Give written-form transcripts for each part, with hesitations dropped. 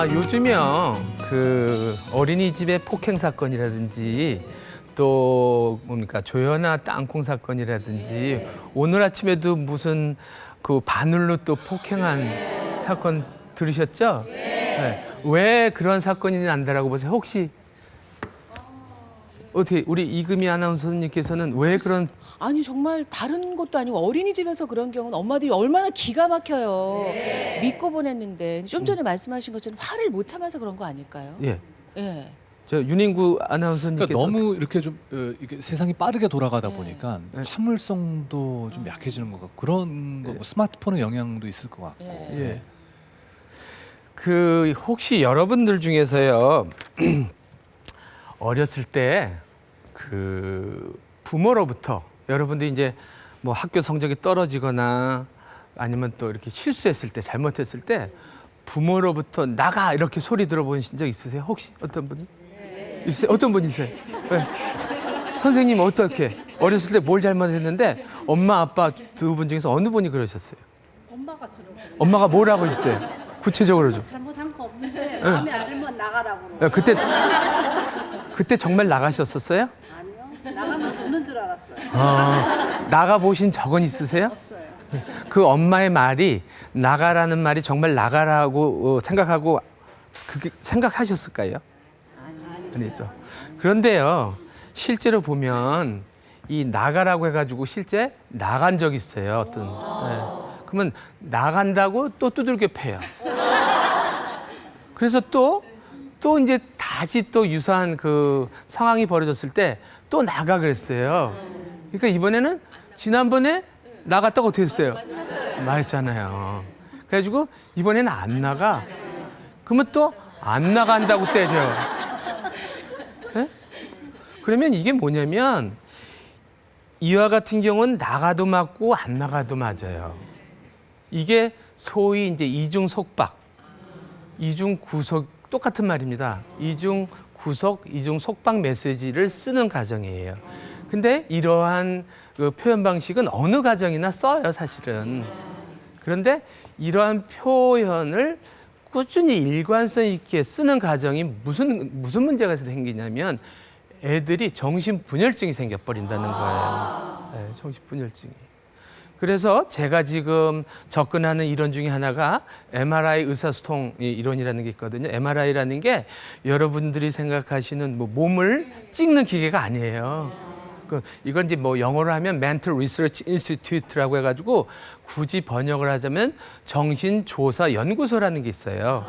요즘요, 어린이집의 폭행 사건이라든지 또 뭡니까 조연아 땅콩 사건이라든지 오늘 아침에도 무슨 바늘로 또 폭행한 사건 들으셨죠? 네. 왜 그런 사건이 난다라고 보세요? 혹시 어떻게 우리 이금희 아나운서님께서는 왜 그런 아니 정말 다른 것도 아니고 어린이집에서 그런 경우는 엄마들이 얼마나 기가 막혀요. 믿고 보냈는데 좀 전에 말씀하신 것처럼 화를 못 참아서 그런 거 아닐까요? 예. 예. 저 윤인구 아나운서님께서 그러니까 너무 이렇게 좀 이게 세상이 빠르게 돌아가다 보니까 네. 참을성도 좀 약해지는 것 같고 그런 거, 뭐 스마트폰의 영향도 있을 것 같고. 예. 예. 혹시 여러분들 중에서요 어렸을 때 부모로부터 여러분들이 이제 뭐 학교 성적이 떨어지거나 아니면 또 이렇게 실수했을 때 잘못했을 때 부모로부터 나가 이렇게 소리 들어보신 적 있으세요? 혹시 어떤 분이? 있어요? 어떤 분이세요? 네. 선생님 어떻게 어렸을 때 뭘 잘못했는데 엄마 아빠 두 분 중에서 어느 분이 그러셨어요? 엄마가 주로 엄마가 뭐라고 했어요? 구체적으로 좀. 잘못한 거 없는데 마음에 안 들면 나가라고 야, 그러고. 그때 정말 나가셨었어요? 아니요. 나가면 죽는 줄 알았어요. 나가 보신 적은 있으세요? 없어요. 그 엄마의 말이 나가라는 말이 정말 나가라고 생각하고 그게 생각하셨을까요? 아니죠. 그런데요, 실제로 보면 이 나가라고 해가지고 실제 나간 적 있어요. 네. 그러면 나간다고 또 두들겨 패요. 그래서 또 이제 다시 또 유사한 상황이 벌어졌을 때 또 나가 그랬어요. 그러니까 이번에는 지난번에 나갔다가 어떻게 했어요? 말했잖아요. 그래가지고 이번에는 안 나가. 그러면 또 안 나간다고 때려요. 네? 그러면 이게 뭐냐면 이와 같은 경우는 나가도 맞고 안 나가도 맞아요. 이게 소위 이제 이중 속박, 이중 구속 똑같은 말입니다. 이중 구속, 이중 속박 메시지를 쓰는 가정이에요. 근데 이러한 표현 방식은 어느 가정이나 써요, 사실은. 그런데 이러한 표현을 꾸준히 일관성 있게 쓰는 가정이 무슨 문제가 생기냐면 애들이 정신분열증이 생겨버린다는 거예요. 네, 정신분열증이. 그래서 제가 지금 접근하는 이론 중에 하나가 MRI 의사소통 이론이라는 게 있거든요. MRI라는 게 여러분들이 생각하시는 몸을 찍는 기계가 아니에요. 이건 이제 영어로 하면 Mental Research Institute라고 해가지고 굳이 번역을 하자면 정신조사 연구소라는 게 있어요.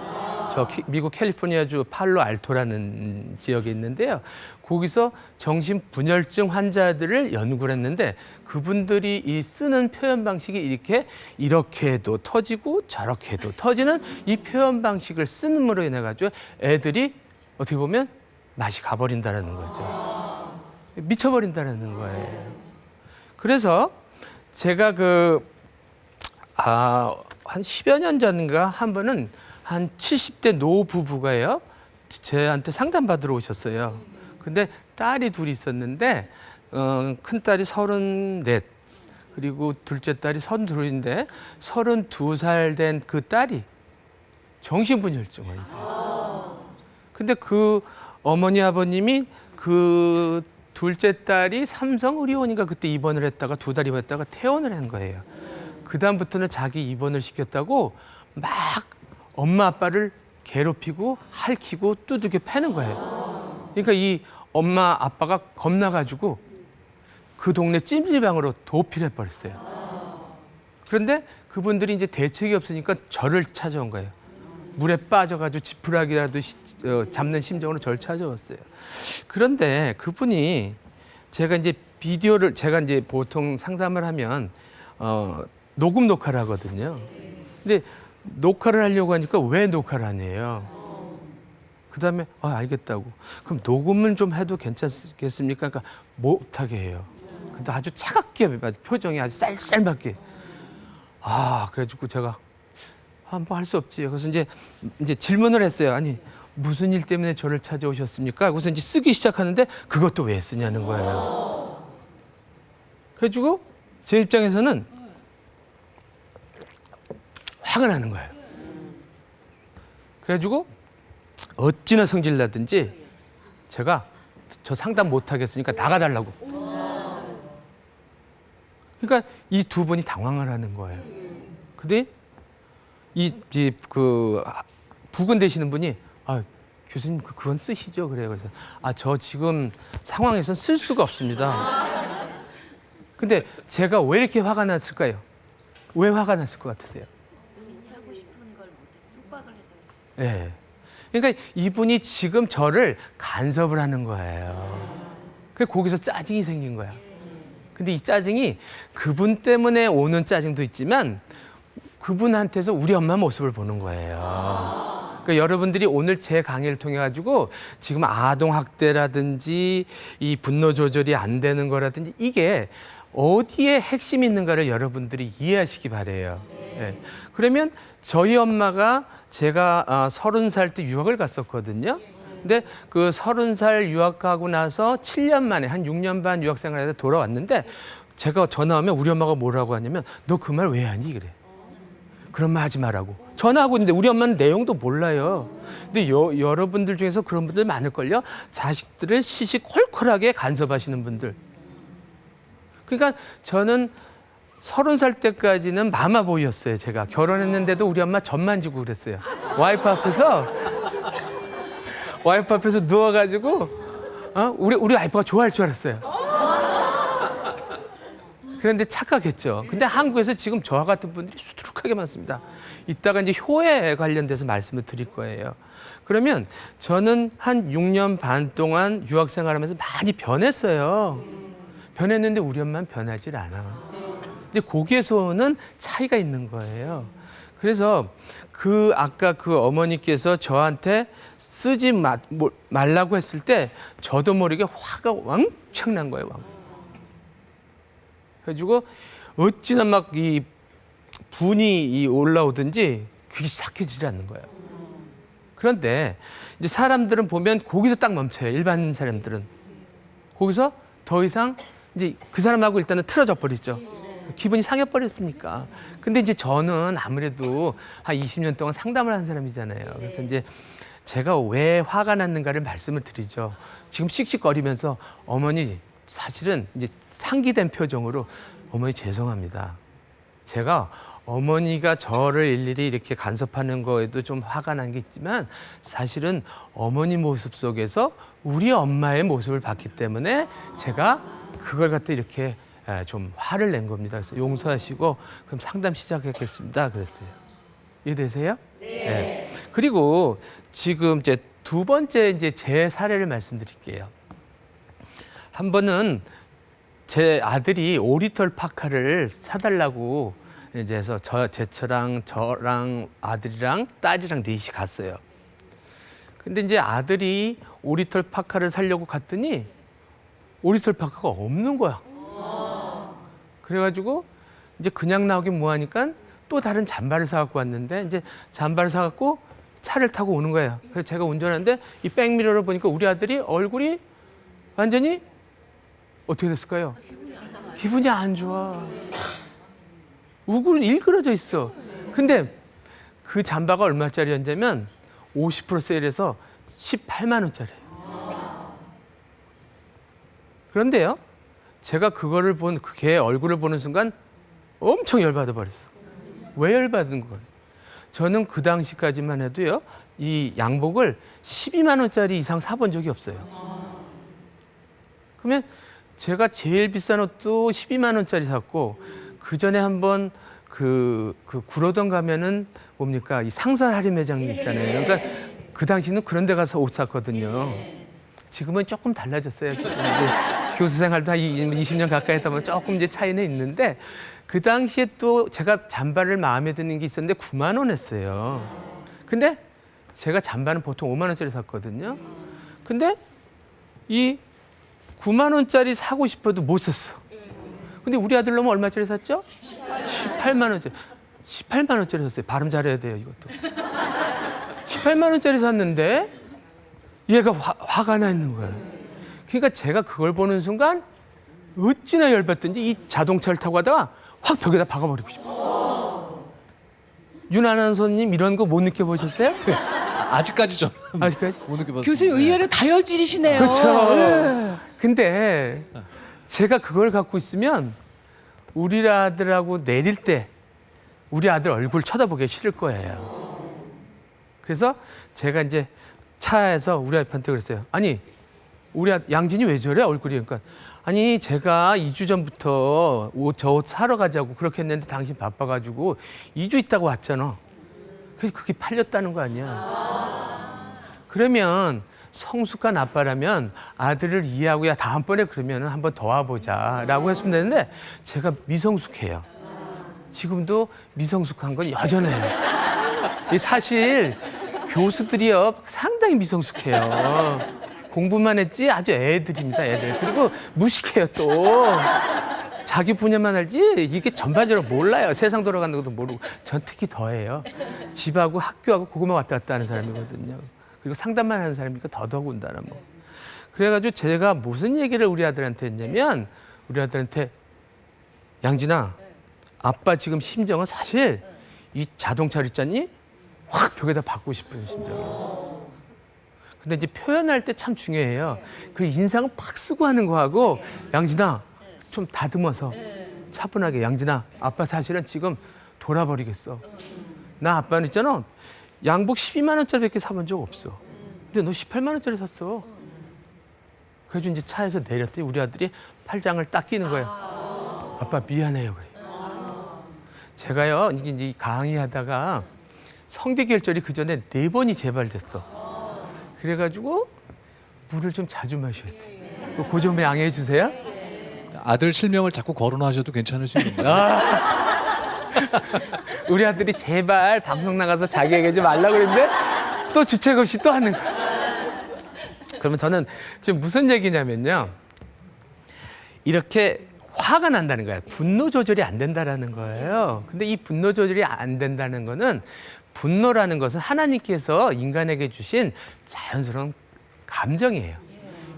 미국 캘리포니아주 팔로 알토라는 지역에 있는데요. 거기서 정신분열증 환자들을 연구를 했는데 그분들이 이 쓰는 표현 방식이 이렇게 해도 터지고 저렇게 해도 터지는 이 표현 방식을 쓰는으로 인해 가지고 애들이 어떻게 보면 맛이 가버린다는 거죠. 미쳐버린다는 거예요. 그래서 제가 한 10여 년 전인가 한 번은 한 70대 노 부부가요. 저한테 상담받으러 오셨어요. 근데 딸이 둘이 있었는데 큰 딸이 34 그리고 둘째 딸이 32인데 32살 된 그 딸이 정신분열증 환자. 근데 그 어머니 아버님이 그 둘째 딸이 삼성의료원인가 그때 입원을 했다가 2달 입원했다가 퇴원을 한 거예요. 그다음부터는 자기 입원을 시켰다고 막 엄마 아빠를 괴롭히고 핥히고 두들겨 패는 거예요. 그러니까 이 엄마 아빠가 겁나가지고 그 동네 찜질방으로 도피를 해버렸어요. 그런데 그분들이 이제 대책이 없으니까 저를 찾아온 거예요. 물에 빠져가지고 지푸라기라도 잡는 심정으로 저를 찾아왔어요. 그런데 그분이 제가 이제 제가 이제 보통 상담을 하면 녹음 녹화를 하거든요. 근데 녹화를 하려고 하니까 왜 녹화를 안 해요? 그다음에 알겠다고. 그럼 녹음을 좀 해도 괜찮겠습니까? 그러니까 못하게 해요. 근데 아주 차갑게 표정이 아주 쌀쌀맞게. 그래가지고 제가 뭐 할 수 없지. 그래서 이제 질문을 했어요. 아니 무슨 일 때문에 저를 찾아오셨습니까? 그래서 이제 쓰기 시작하는데 그것도 왜 쓰냐는 거예요. 그래가지고 제 입장에서는 화가 나는 거예요. 그래가지고 어찌나 성질 나든지 제가 저 상담 못 하겠으니까 나가달라고. 그러니까 이 두 분이 당황을 하는 거예요. 근데 그 부근 되시는 분이 교수님 그건 쓰시죠. 그래요. 그래서 저 지금 상황에선 쓸 수가 없습니다. 근데 제가 왜 이렇게 화가 났을까요? 왜 화가 났을 것 같으세요? 하고 싶은 걸 못해 속박을 해서 예. 그러니까 이분이 지금 저를 간섭을 하는 거예요. 그래서 거기서 짜증이 생긴 거야. 근데 이 짜증이 그분 때문에 오는 짜증도 있지만 그분한테서 우리 엄마 모습을 보는 거예요. 그러니까 여러분들이 오늘 제 강의를 통해 가지고 지금 아동 학대라든지 이 분노 조절이 안 되는 거라든지 이게 어디에 핵심이 있는가를 여러분들이 이해하시기 바래요. 예. 그러면 저희 엄마가 제가 30살 때 유학을 갔었거든요. 근데 그 30살 유학 가고 나서 7년 만에 한 6년 반 유학 생활에서 돌아왔는데 제가 전화하면 우리 엄마가 뭐라고 하냐면 너 그 말 왜 하니 그래. 그런 말 하지 말라고. 전화하고 있는데 우리 엄마는 내용도 몰라요. 근데 여러분들 중에서 그런 분들 많을걸요. 자식들을 시시콜콜하게 간섭하시는 분들. 그러니까 저는 30살 때까지는 마마보이였어요. 제가 결혼했는데도 우리 엄마 젖만 지고 그랬어요. 와이프 앞에서 누워가지고 우리 와이프가 좋아할 줄 알았어요. 그런데 착각했죠. 근데 한국에서 지금 저와 같은 분들이 수두룩하게 많습니다. 이따가 이제 효에 관련돼서 말씀을 드릴 거예요. 그러면 저는 한 6년 반 동안 유학 생활하면서 많이 변했어요. 변했는데 우리 엄마는 변하질 않아. 이제 거기에서는 차이가 있는 거예요. 그래서 아까 그 어머니께서 저한테 쓰지 말라고 했을 때 저도 모르게 화가 왕창 난 거예요. 그래가지고 어찌나 막 이 분이 올라오든지 그게 삭혀지지 않는 거예요. 그런데 이제 사람들은 보면 거기서 딱 멈춰요. 일반 사람들은. 거기서 더 이상 이제 그 사람하고 일단은 틀어져 버리죠. 기분이 상해버렸으니까. 근데 이제 저는 아무래도 한 20년 동안 상담을 한 사람이잖아요. 그래서 이제 제가 왜 화가 났는가를 말씀을 드리죠. 지금 씩씩거리면서 어머니 사실은 이제 상기된 표정으로 어머니 죄송합니다. 제가 어머니가 저를 일일이 이렇게 간섭하는 거에도 좀 화가 난 게 있지만 사실은 어머니 모습 속에서 우리 엄마의 모습을 봤기 때문에 제가 그걸 갖다 이렇게 좀 화를 낸 겁니다. 그래서 용서하시고 그럼 상담 시작하겠습니다. 그랬어요. 이해되세요? 네. 그리고 지금 이제 두 번째 이제 제 사례를 말씀드릴게요. 한 번은 제 아들이 오리털 파카를 사달라고 이제 해서 저랑 아들이랑 딸이랑 넷이 갔어요. 근데 이제 아들이 오리털 파카를 사려고 갔더니 오리털 파카가 없는 거야. 그래가지고 이제 그냥 나오긴 뭐하니까 또 다른 잠바를 사갖고 왔는데 이제 잠바를 사갖고 차를 타고 오는 거예요. 그래서 제가 운전하는데 이 백미러를 보니까 우리 아들이 얼굴이 완전히 어떻게 됐을까요? 기분이 안 좋아. 일그러져 있어. 근데 그 잠바가 얼마짜리였냐면 50% 세일해서 18만 원짜리예요. 그런데요, 제가 그거를 걔 얼굴을 보는 순간 엄청 열받아 버렸어. 왜 열받은 건? 저는 그 당시까지만 해도요, 이 양복을 12만 원짜리 이상 사본 적이 없어요. 그러면 제가 제일 비싼 옷도 12만 원짜리 샀고 그 전에 한번 그 구로동 가면은 뭡니까 이 상설 할인 매장 있잖아요. 그러니까 그 당시는 그런 데 가서 옷 샀거든요. 지금은 조금 달라졌어요. 교수 생활도 한 20년 가까이 했다 보면 조금 이제 차이는 있는데 그 당시에 또 제가 잠바를 마음에 드는 게 있었는데 9만 원 했어요. 근데 제가 잠바는 보통 5만 원짜리 샀거든요. 근데 이 9만 원짜리 사고 싶어도 못 샀어. 근데 우리 아들 놈은 얼마짜리 샀죠? 18만 원짜리. 18만 원짜리 샀어요. 발음 잘해야 돼요, 이것도. 18만 원짜리 샀는데 얘가 화가 나 있는 거예요. 그러니까 제가 그걸 보는 순간 어찌나 열받든지 이 자동차를 타고 가다가 확 벽에다 박아버리고 싶어요. 윤 아나운서님 이런 거 못 느껴보셨어요? 아직까지 저는 아직까지? 못 느껴봤어요. 교수님 의외로 다혈질이시네요. 그렇죠. 예. 근데 제가 그걸 갖고 있으면 우리 아들하고 내릴 때 우리 아들 얼굴 쳐다보기 싫을 거예요. 그래서 제가 이제 차에서 우리 와이프한테 그랬어요. 아니, 우리 양진이 왜 저래? 얼굴이. 그러니까 아니, 제가 2주 전부터 저 옷 사러 가자고 그렇게 했는데 당신 바빠가지고 2주 있다고 왔잖아. 그래서 그게 팔렸다는 거 아니야. 그러면 성숙한 아빠라면 아들을 이해하고 야 다음번에 그러면 한 번 더 와보자라고 했으면 되는데 제가 미성숙해요. 지금도 미성숙한 건 여전해요. 이 사실 교수들이요 상당히 미성숙해요. 공부만 했지 아주 애들입니다, 애들. 그리고 무식해요 또. 자기 분야만 알지 이게 전반적으로 몰라요. 세상 돌아가는 것도 모르고. 전 특히 더해요. 집하고 학교하고 그것만 왔다 갔다 하는 사람이거든요. 그리고 상담만 하는 사람이니까 더더군다나 뭐. 그래가지고 제가 무슨 얘기를 우리 아들한테 했냐면 우리 아들한테 양진아 아빠 지금 심정은 사실 이 자동차를 있잖니 확 벽에다 박고 싶은 심정이에요. 근데 이제 표현할 때 참 중요해요. 그 인상을 팍 쓰고 하는 거하고 양진아 좀 다듬어서 차분하게 양진아 아빠 사실은 지금 돌아버리겠어. 나 아빠는 있잖아 양복 12만 원짜리밖에 사본 적 없어. 근데 너 18만 원짜리 샀어. 그래서 이제 차에서 내렸더니 우리 아들이 팔짱을 딱 끼는 거예요. 아빠 미안해요. 그래. 제가요 이제 강의하다가 성대결절이 그 전에 4번이 재발됐어. 그래가지고 물을 좀 자주 마셔야 돼. 그 좀 양해해 주세요. 아들 실명을 자꾸 거론하셔도 괜찮으신 건가요? 우리 아들이 제발 방송 나가서 자기 얘기하지 말라고 그랬는데 또 주책 없이 또 하는 거야. 그러면 저는 지금 무슨 얘기냐면요. 이렇게 화가 난다는 거예요. 분노 조절이 안 된다라는 거예요. 근데 이 분노 조절이 안 된다는 거는 분노라는 것은 하나님께서 인간에게 주신 자연스러운 감정이에요.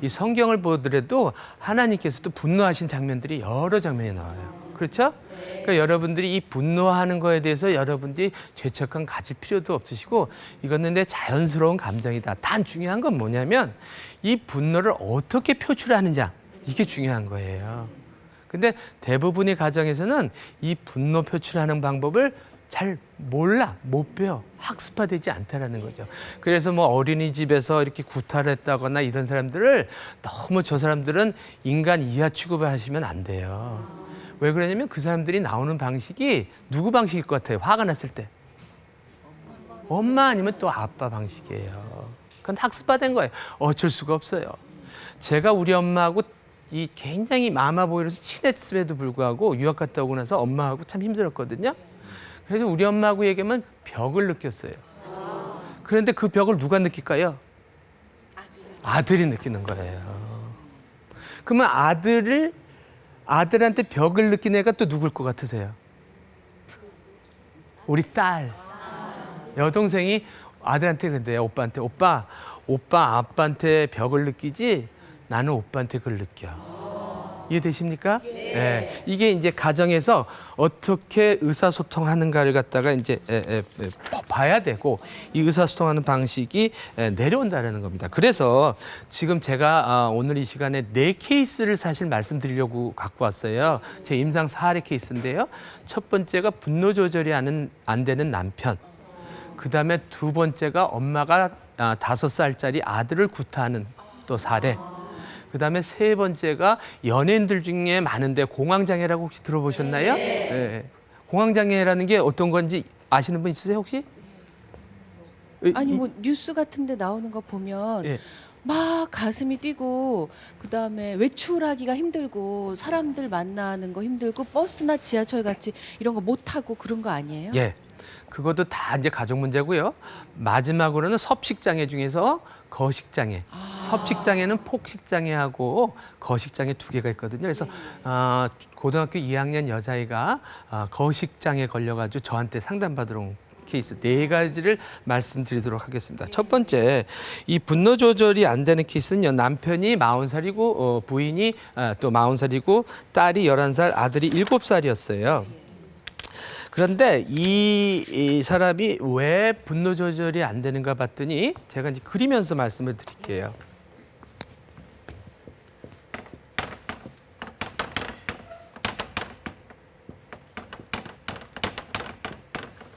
이 성경을 보더라도 하나님께서도 분노하신 장면들이 여러 장면이 나와요. 그렇죠? 그러니까 여러분들이 이 분노하는 거에 대해서 여러분들이 죄책감 가질 필요도 없으시고 이거는 내 자연스러운 감정이다. 단 중요한 건 뭐냐면 이 분노를 어떻게 표출하느냐 이게 중요한 거예요. 근데 대부분의 가정에서는 이 분노 표출하는 방법을 잘 몰라, 못 배워, 학습화되지 않다라는 거죠. 그래서 뭐 어린이집에서 이렇게 구타를 했다거나 이런 사람들을 너무 저 사람들은 인간 이하 취급을 하시면 안 돼요. 왜 그러냐면 그 사람들이 나오는 방식이 누구 방식일 것 같아요? 화가 났을 때. 엄마 아니면 또 아빠 방식이에요. 그건 학습화된 거예요. 어쩔 수가 없어요. 제가 우리 엄마하고 이 굉장히 마마보이로서 친했음에도 불구하고 유학 갔다 오고 나서 엄마하고 참 힘들었거든요. 그래서 우리 엄마하고 얘기하면 벽을 느꼈어요. 그런데 그 벽을 누가 느낄까요? 아들이 느끼는 거예요. 그러면 아들한테 벽을 느낀 애가 또 누굴 것 같으세요? 우리 딸. 여동생이 아들한테 그런대요. 오빠한테. 오빠 아빠한테 벽을 느끼지 나는 오빠한테 그걸 느껴. 이해되십니까? 네. 이게 이제 가정에서 어떻게 의사소통하는가를 갖다가 이제 봐야 되고 이 의사소통하는 방식이 내려온다는 겁니다. 그래서 지금 제가 오늘 이 시간에 4케이스를 사실 말씀드리려고 갖고 왔어요. 제 임상 사례 케이스인데요. 첫 번째가 분노 조절이 안 되는 남편. 그다음에 두 번째가 엄마가 5살짜리 아들을 구타하는 또 사례. 그다음에 세 번째가 연예인들 중에 많은데 공황장애라고 혹시 들어보셨나요? 네. 공황장애라는 게 어떤 건지 아시는 분 있으세요 혹시? 아니 뭐 뉴스 같은데 나오는 거 보면 예. 막 가슴이 뛰고 그다음에 외출하기가 힘들고 사람들 만나는 거 힘들고 버스나 지하철 같이 이런 거 못 타고 그런 거 아니에요? 예. 그것도 다 이제 가족 문제고요. 마지막으로는 섭식장애 중에서 거식장애. 섭식장애는 폭식장애하고 거식장애 2개가 있거든요. 그래서 고등학교 2학년 여자아이가 거식장애 걸려가지고 저한테 상담받으러 온 케이스 4가지를 말씀드리도록 하겠습니다. 첫 번째, 이 분노 조절이 안 되는 케이스는요. 남편이 40살이고 부인이 또 40살이고 딸이 11살, 아들이 7살이었어요. 그런데 이 사람이 왜 분노 조절이 안 되는가 봤더니 제가 이제 그리면서 말씀을 드릴게요.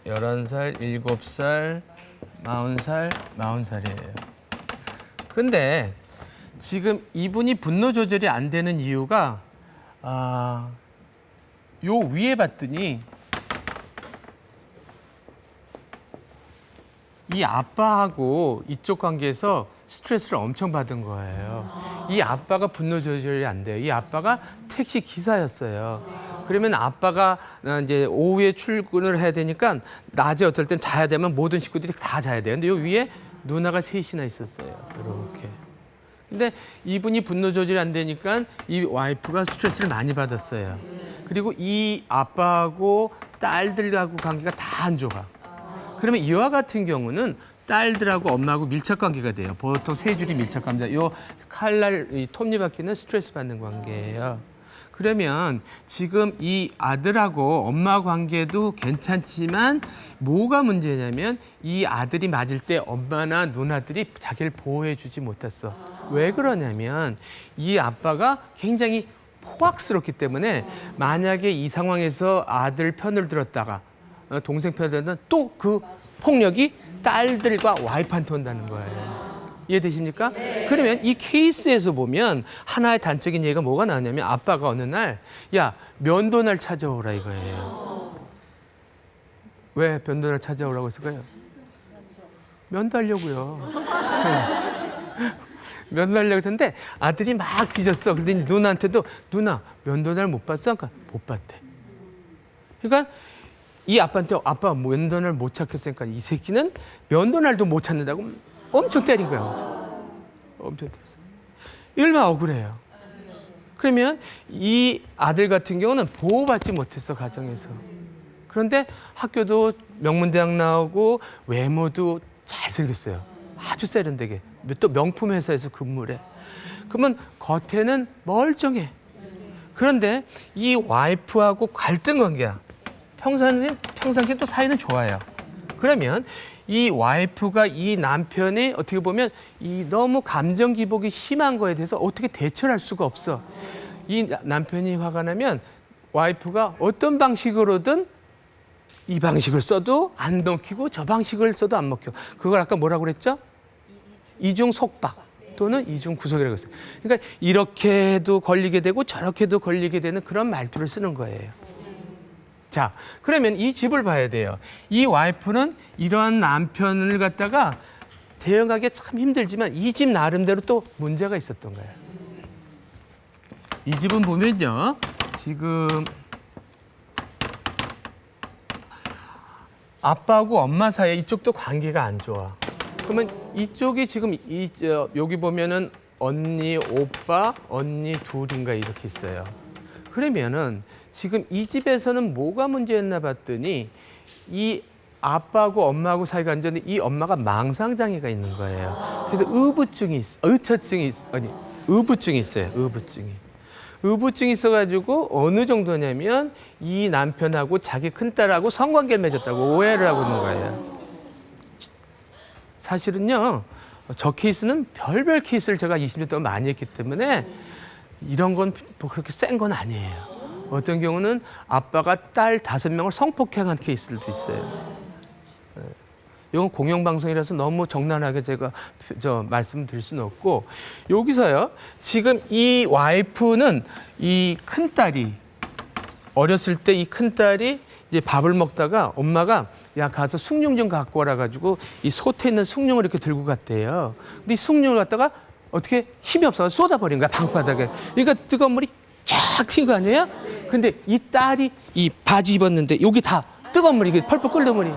열한 살, 7살, 40살, 40살이에요. 근데 지금 이분이 분노 조절이 안 되는 이유가 요 위에 봤더니 이 아빠하고 이쪽 관계에서 스트레스를 엄청 받은 거예요. 이 아빠가 분노 조절이 안 돼요. 이 아빠가 택시 기사였어요. 그러면 아빠가 이제 오후에 출근을 해야 되니까 낮에 어떨 땐 자야 되면 모든 식구들이 다 자야 돼요. 근데 요 위에 누나가 셋이나 있었어요. 이렇게. 근데 이분이 분노 조절이 안 되니까 이 와이프가 스트레스를 많이 받았어요. 그리고 이 아빠하고 딸들하고 관계가 다 안 좋아. 그러면 이와 같은 경우는 딸들하고 엄마하고 밀착 관계가 돼요. 보통 세 줄이 밀착 관계다. 요 칼날 이 톱니바퀴는 스트레스 받는 관계예요. 그러면 지금 이 아들하고 엄마 관계도 괜찮지만 뭐가 문제냐면 이 아들이 맞을 때 엄마나 누나들이 자기를 보호해 주지 못했어. 왜 그러냐면 이 아빠가 굉장히 포악스럽기 때문에 만약에 이 상황에서 아들 편을 들었다가 동생 편을 들었다면 또 그 폭력이 딸들과 와이프한테 온다는 거예요. 이해되십니까? 네. 그러면 이 케이스에서 보면 하나의 단적인 예가 뭐가 나왔냐면 아빠가 어느 날 야 면도날 찾아오라 이거예요. 왜 면도날 찾아오라고 했을까요? 면도하려고요. 면도하려고 했는데 아들이 막 뒤졌어. 그랬더니 누나한테도 누나 면도날 못 봤어? 그러니까 못 봤대. 그러니까 이 아빠한테 아빠 면도날 못 찾겠으니까 이 새끼는 면도날도 못 찾는다고 엄청 때린 거야. 엄청 때렸어. 얼마나 억울해요. 그러면 이 아들 같은 경우는 보호받지 못했어, 가정에서. 그런데 학교도 명문대학 나오고 외모도 잘생겼어요. 아주 세련되게. 또 명품 회사에서 근무를 해. 그러면 겉에는 멀쩡해. 그런데 이 와이프하고 갈등 관계야. 평상시에 또 사이는 좋아요. 그러면 이 와이프가 이 남편이 어떻게 보면 이 너무 감정 기복이 심한 거에 대해서 어떻게 대처를 할 수가 없어. 이 남편이 화가 나면 와이프가 어떤 방식으로든 이 방식을 써도 안 먹히고 저 방식을 써도 안 먹혀. 그걸 아까 뭐라고 그랬죠? 이중 속박 또는 이중 구속이라고 했어요. 그러니까 이렇게도 걸리게 되고 저렇게도 걸리게 되는 그런 말투를 쓰는 거예요. 자, 그러면 이 집을 봐야 돼요. 이 와이프는 이러한 남편을 갖다가 대응하기 참 힘들지만 이 집 나름대로 또 문제가 있었던 거예요. 이 집은 보면요. 지금 아빠하고 엄마 사이에 이쪽도 관계가 안 좋아. 그러면 이쪽이 지금 여기 보면은 언니, 오빠, 언니 둘인가 이렇게 있어요. 그러면은 지금 이 집에서는 뭐가 문제였나 봤더니 이 아빠하고 엄마하고 사이가 안 좋은데 이 엄마가 망상장애가 있는 거예요. 그래서 의부증이 있어요. 의부증이 있어가지고 어느 정도냐면 이 남편하고 자기 큰딸하고 성관계를 맺었다고 오해를 하고 있는 거예요. 사실은요, 저 케이스는 별별 케이스를 제가 20년 동안 많이 했기 때문에 이런 건 뭐 그렇게 센 건 아니에요. 어떤 경우는 아빠가 딸 5명을 성폭행한 케이스들도 있어요. 이건 공영방송이라서 너무 정난하게 제가 말씀을 드릴 수는 없고, 여기서요, 지금 이 와이프는 이 큰딸이 어렸을 때 이 큰딸이 이제 밥을 먹다가 엄마가 야 가서 숭늉 좀 갖고 와라 가지고 이 솥에 있는 숭늉을 이렇게 들고 갔대요. 근데 이 숭늉을 갖다가 어떻게 힘이 없어서 쏟아버린 거야, 방바닥에. 그러니까 뜨거운 물이 쫙 튄 거 아니에요? 근데 이 딸이 이 바지 입었는데 여기 다 뜨거운 물이 펄펄 끓는 물이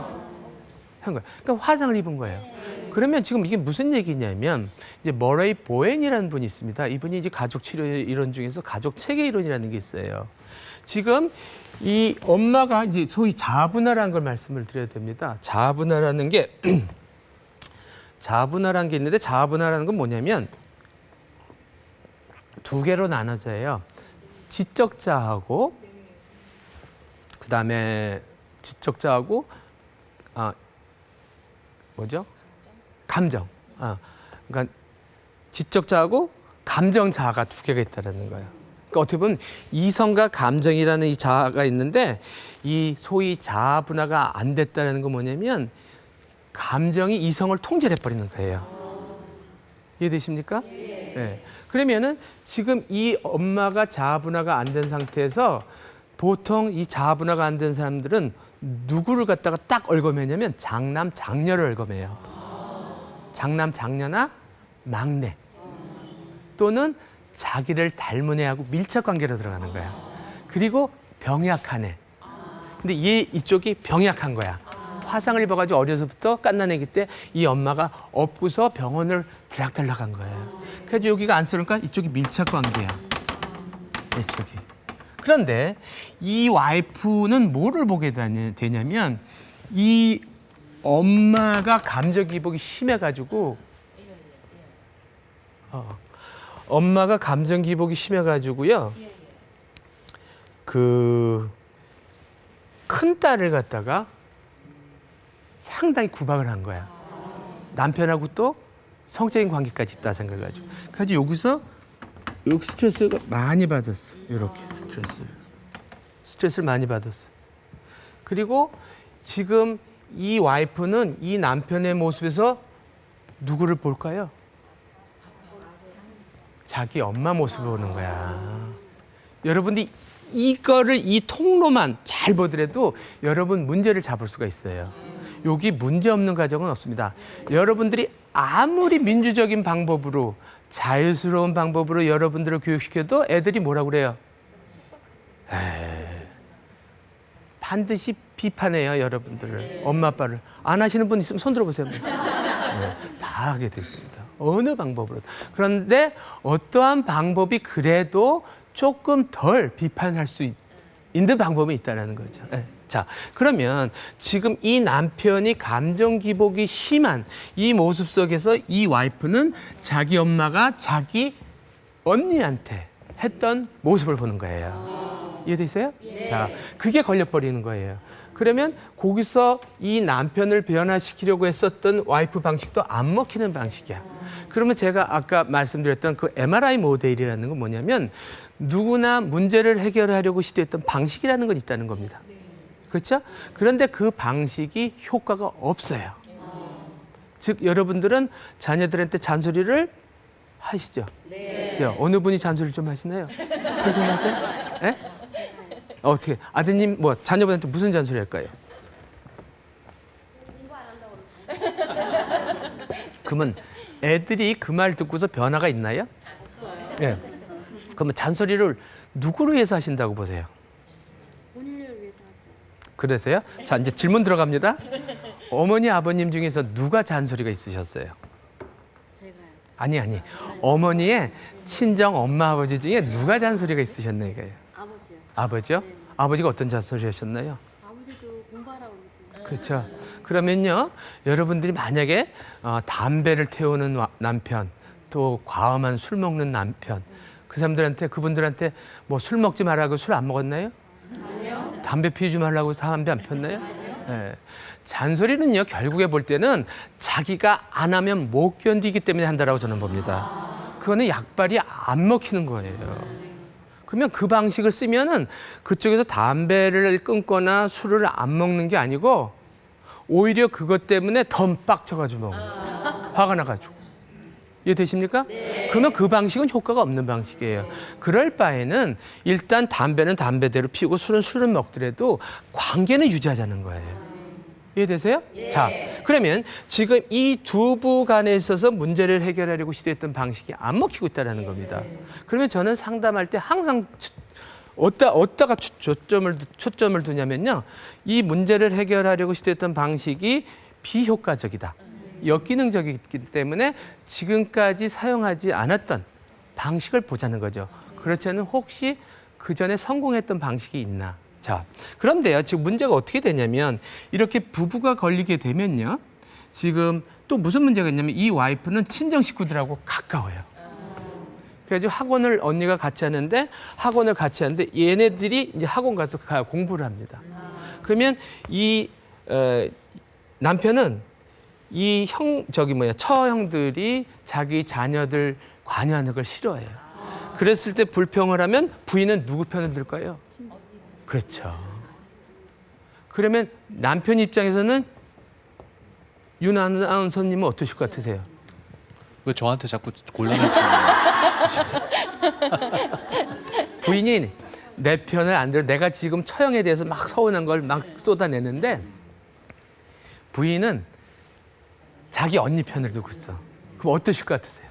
한 거야. 그러니까 화상을 입은 거예요. 그러면 지금 이게 무슨 얘기냐면 이제 머레이 보엔이라는 분이 있습니다. 이분이 이제 가족 치료 이론 중에서 가족 체계 이론이라는 게 있어요. 지금 이 엄마가 이제 소위 자아분할한 걸 말씀을 드려야 됩니다. 자아분할하는 게 자아분할한 게 있는데 자아분할하는 건 뭐냐면 두 개로 나눠져요. 지적 자아하고 그다음에 지적자하고 뭐죠? 감정. 그러니까 지적자하고 감정자아가 두 개가 있다는 거예요. 그러니까 어떻게 보면 이성과 감정이라는 이 자아가 있는데 이 소위 자아 분화가 안 됐다는 건 뭐냐면 감정이 이성을 통제해 버리는 거예요. 이해되십니까? 네. 그러면은 지금 이 엄마가 자아 분화가 안 된 상태에서 보통 이 자아 분화가 안 된 사람들은 누구를 갖다가 딱 얽어매냐면 장남, 장녀를 얽어매요. 장남, 장녀나 막내 또는 자기를 닮은 애하고 밀착 관계로 들어가는 거야. 그리고 병약한 애. 근데 이쪽이 병약한 거야. 화상을 입어가지고 어려서부터 갓난아기 때 이 엄마가 업고서 병원을 들락달락 한 거예요. 그래서 여기가 안쓰러우니까 이쪽이 밀착 관계야. 이쪽이. 그런데 이 와이프는 뭐를 보게 되냐면 이 엄마가 감정 기복이 심해가지고 엄마가 감정 기복이 심해가지고요. 그 큰 딸을 갖다가 상당히 구박을 한 거야. 남편하고 또 성적인 관계까지 있다 생각해가지고. 그래서 여기서 여기 스트레스가 많이 받았어. 이렇게 스트레스를 많이 받았어. 그리고 지금 이 와이프는 이 남편의 모습에서 누구를 볼까요? 자기 엄마 모습을 보는 거야. 여러분들이 이거를 이 통로만 잘 보더라도 여러분 문제를 잡을 수가 있어요. 여기 문제 없는 가정은 없습니다. 여러분들이 아무리 민주적인 방법으로 자유스러운 방법으로 여러분들을 교육시켜도 애들이 뭐라고 그래요? 반드시 비판해요, 여러분들을. 엄마 아빠를. 안 하시는 분 있으면 손 들어보세요. 네, 다 하게 됐습니다. 어느 방법으로. 그런데 어떠한 방법이 그래도 조금 덜 비판할 수 있는 방법이 있다는 거죠. 네. 자, 그러면 지금 이 남편이 감정 기복이 심한 이 모습 속에서 이 와이프는 자기 엄마가 자기 언니한테 했던 모습을 보는 거예요. 이해되세요? 네. 자, 그게 걸려버리는 거예요. 그러면 거기서 이 남편을 변화시키려고 했었던 와이프 방식도 안 먹히는 방식이야. 그러면 제가 아까 말씀드렸던 그 MRI 모델이라는 건 뭐냐면 누구나 문제를 해결하려고 시도했던 방식이라는 건 있다는 겁니다. 그렇죠? 그런데 그 방식이 효과가 없어요. 즉 여러분들은 자녀들한테 잔소리를 하시죠? 네. 어느 분이 잔소리 좀 하시나요? 선생님한테? 네? 어떻게 아드님 뭐 자녀분한테 무슨 잔소리 할까요? 그러면 애들이 그 말 듣고서 변화가 있나요? 없어요. 네. 그러면 잔소리를 누구를 위해서 하신다고 보세요? 본인을 위해서 하죠. 그러세요? 자, 이제 질문 들어갑니다. 어머니 아버님 중에서 누가 잔소리가 있으셨어요? 제가요. 아니. 어머니의 친정 엄마 아버지 중에 누가 잔소리가 있으셨나요? 이거예요? 아버지요. 아버지요? 네. 아버지가 어떤 잔소리 하셨나요? 아버지도 공부하라고 그러죠. 그렇죠. 그러면요, 여러분들이 만약에 담배를 태우는 남편, 또 과음한 술 먹는 남편, 그분들한테 뭐 술 먹지 말라고 술 안 먹었나요? 아니요. 담배 피우지 말라고 담배 안 폈나요? 네. 잔소리는요, 결국에 볼 때는 자기가 안 하면 못 견디기 때문에 한다라고 저는 봅니다. 그거는 약발이 안 먹히는 거예요. 그러면 그 방식을 쓰면은 그쪽에서 담배를 끊거나 술을 안 먹는 게 아니고 오히려 그것 때문에 더 빡쳐가지고 먹는 거예요. 화가 나가지고. 이해되십니까? 네. 그러면 그 방식은 효과가 없는 방식이에요. 그럴 바에는 일단 담배는 담배대로 피우고 술은 술을 먹더라도 관계는 유지하자는 거예요. 이해되세요? 네. 자, 그러면 지금 이 두 부 간에 있어서 문제를 해결하려고 시도했던 방식이 안 먹히고 있다는 겁니다. 그러면 저는 상담할 때 항상 어디다가 초점을 두냐면요. 이 문제를 해결하려고 시도했던 방식이 비효과적이다. 역기능적이기 때문에 지금까지 사용하지 않았던 방식을 보자는 거죠. 그렇지 않으면 혹시 그 전에 성공했던 방식이 있나. 자, 그런데요. 지금 문제가 어떻게 되냐면 이렇게 부부가 걸리게 되면요. 지금 또 무슨 문제가 있냐면 이 와이프는 친정 식구들하고 가까워요. 그래서 학원을 언니가 같이 하는데 얘네들이 이제 학원 가서 공부를 합니다. 그러면 이 남편은 이 처형들이 자기 자녀들 관여하는 걸 싫어해요. 그랬을 때 불평을 하면 부인은 누구 편을 들까요? 그렇죠. 그러면 남편 입장에서는 윤 아나운서님은 어떠실 것 같으세요? 왜 저한테 자꾸 곤란을 주는 부인이 내 편을 안 들어 내가 지금 처형에 대해서 막 서운한 걸 막 쏟아내는데 부인은 자기 언니 편을 두고 있어. 그럼 어떠실 것 같으세요?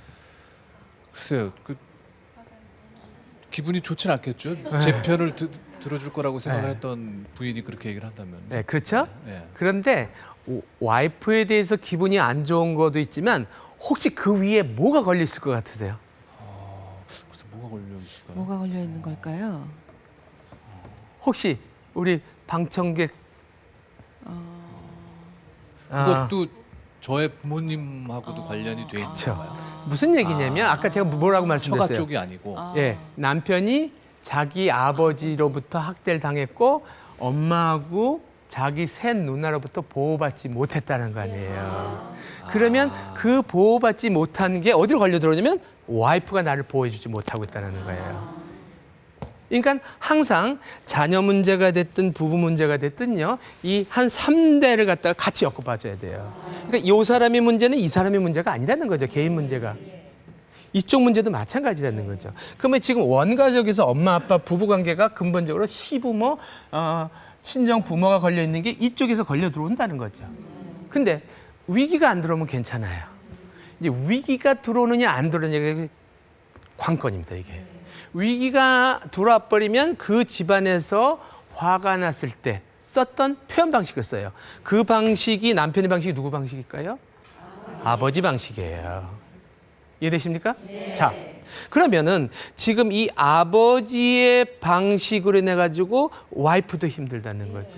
글쎄요. 기분이 좋진 않겠죠. 제 편을 들어줄 거라고 생각을 네. 했던 부인이 그렇게 얘기를 한다면. 네, 그렇죠? 네. 그런데 와이프에 대해서 기분이 안 좋은 것도 있지만 혹시 그 위에 뭐가 걸려 있을 것 같으세요? 그래서 뭐가 걸려 있을까요? 뭐가 걸려 있는 걸까요? 혹시 우리 방청객 아, 그것도 저의 부모님하고도 관련이 돼 있는 그쵸. 건가요? 무슨 얘기냐면 아까 제가 뭐라고 처가 말씀드렸어요? 쪽이 아니고. 예, 남편이 자기 아버지로부터 학대를 당했고 엄마하고 자기 셋 누나로부터 보호받지 못했다는 거 아니에요. 그러면 그 보호받지 못한 게 어디로 걸려 들어오냐면 와이프가 나를 보호해주지 못하고 있다는 거예요. 그러니까 항상 자녀 문제가 됐든 부부 문제가 됐든요, 이 한 3대를 갖다가 같이 엮어봐줘야 돼요. 그러니까 이 사람의 문제는 이 사람의 문제가 아니라는 거죠. 개인 문제가. 이쪽 문제도 마찬가지라는 거죠. 그러면 지금 원가족에서 엄마, 아빠, 부부 관계가 근본적으로 시부모, 친정 부모가 걸려 있는 게 이쪽에서 걸려 들어온다는 거죠. 근데 위기가 안 들어오면 괜찮아요. 이제 위기가 들어오느냐 안 들어오느냐가 관건입니다, 이게. 위기가 들어와 버리면 그 집안에서 화가 났을 때 썼던 표현 방식을 써요. 그 방식이 남편의 방식이 누구 방식일까요? 아버지 방식이에요. 이해되십니까? 네. 자, 그러면은 지금 이 아버지의 방식으로 인해 가지고 와이프도 힘들다는 거죠.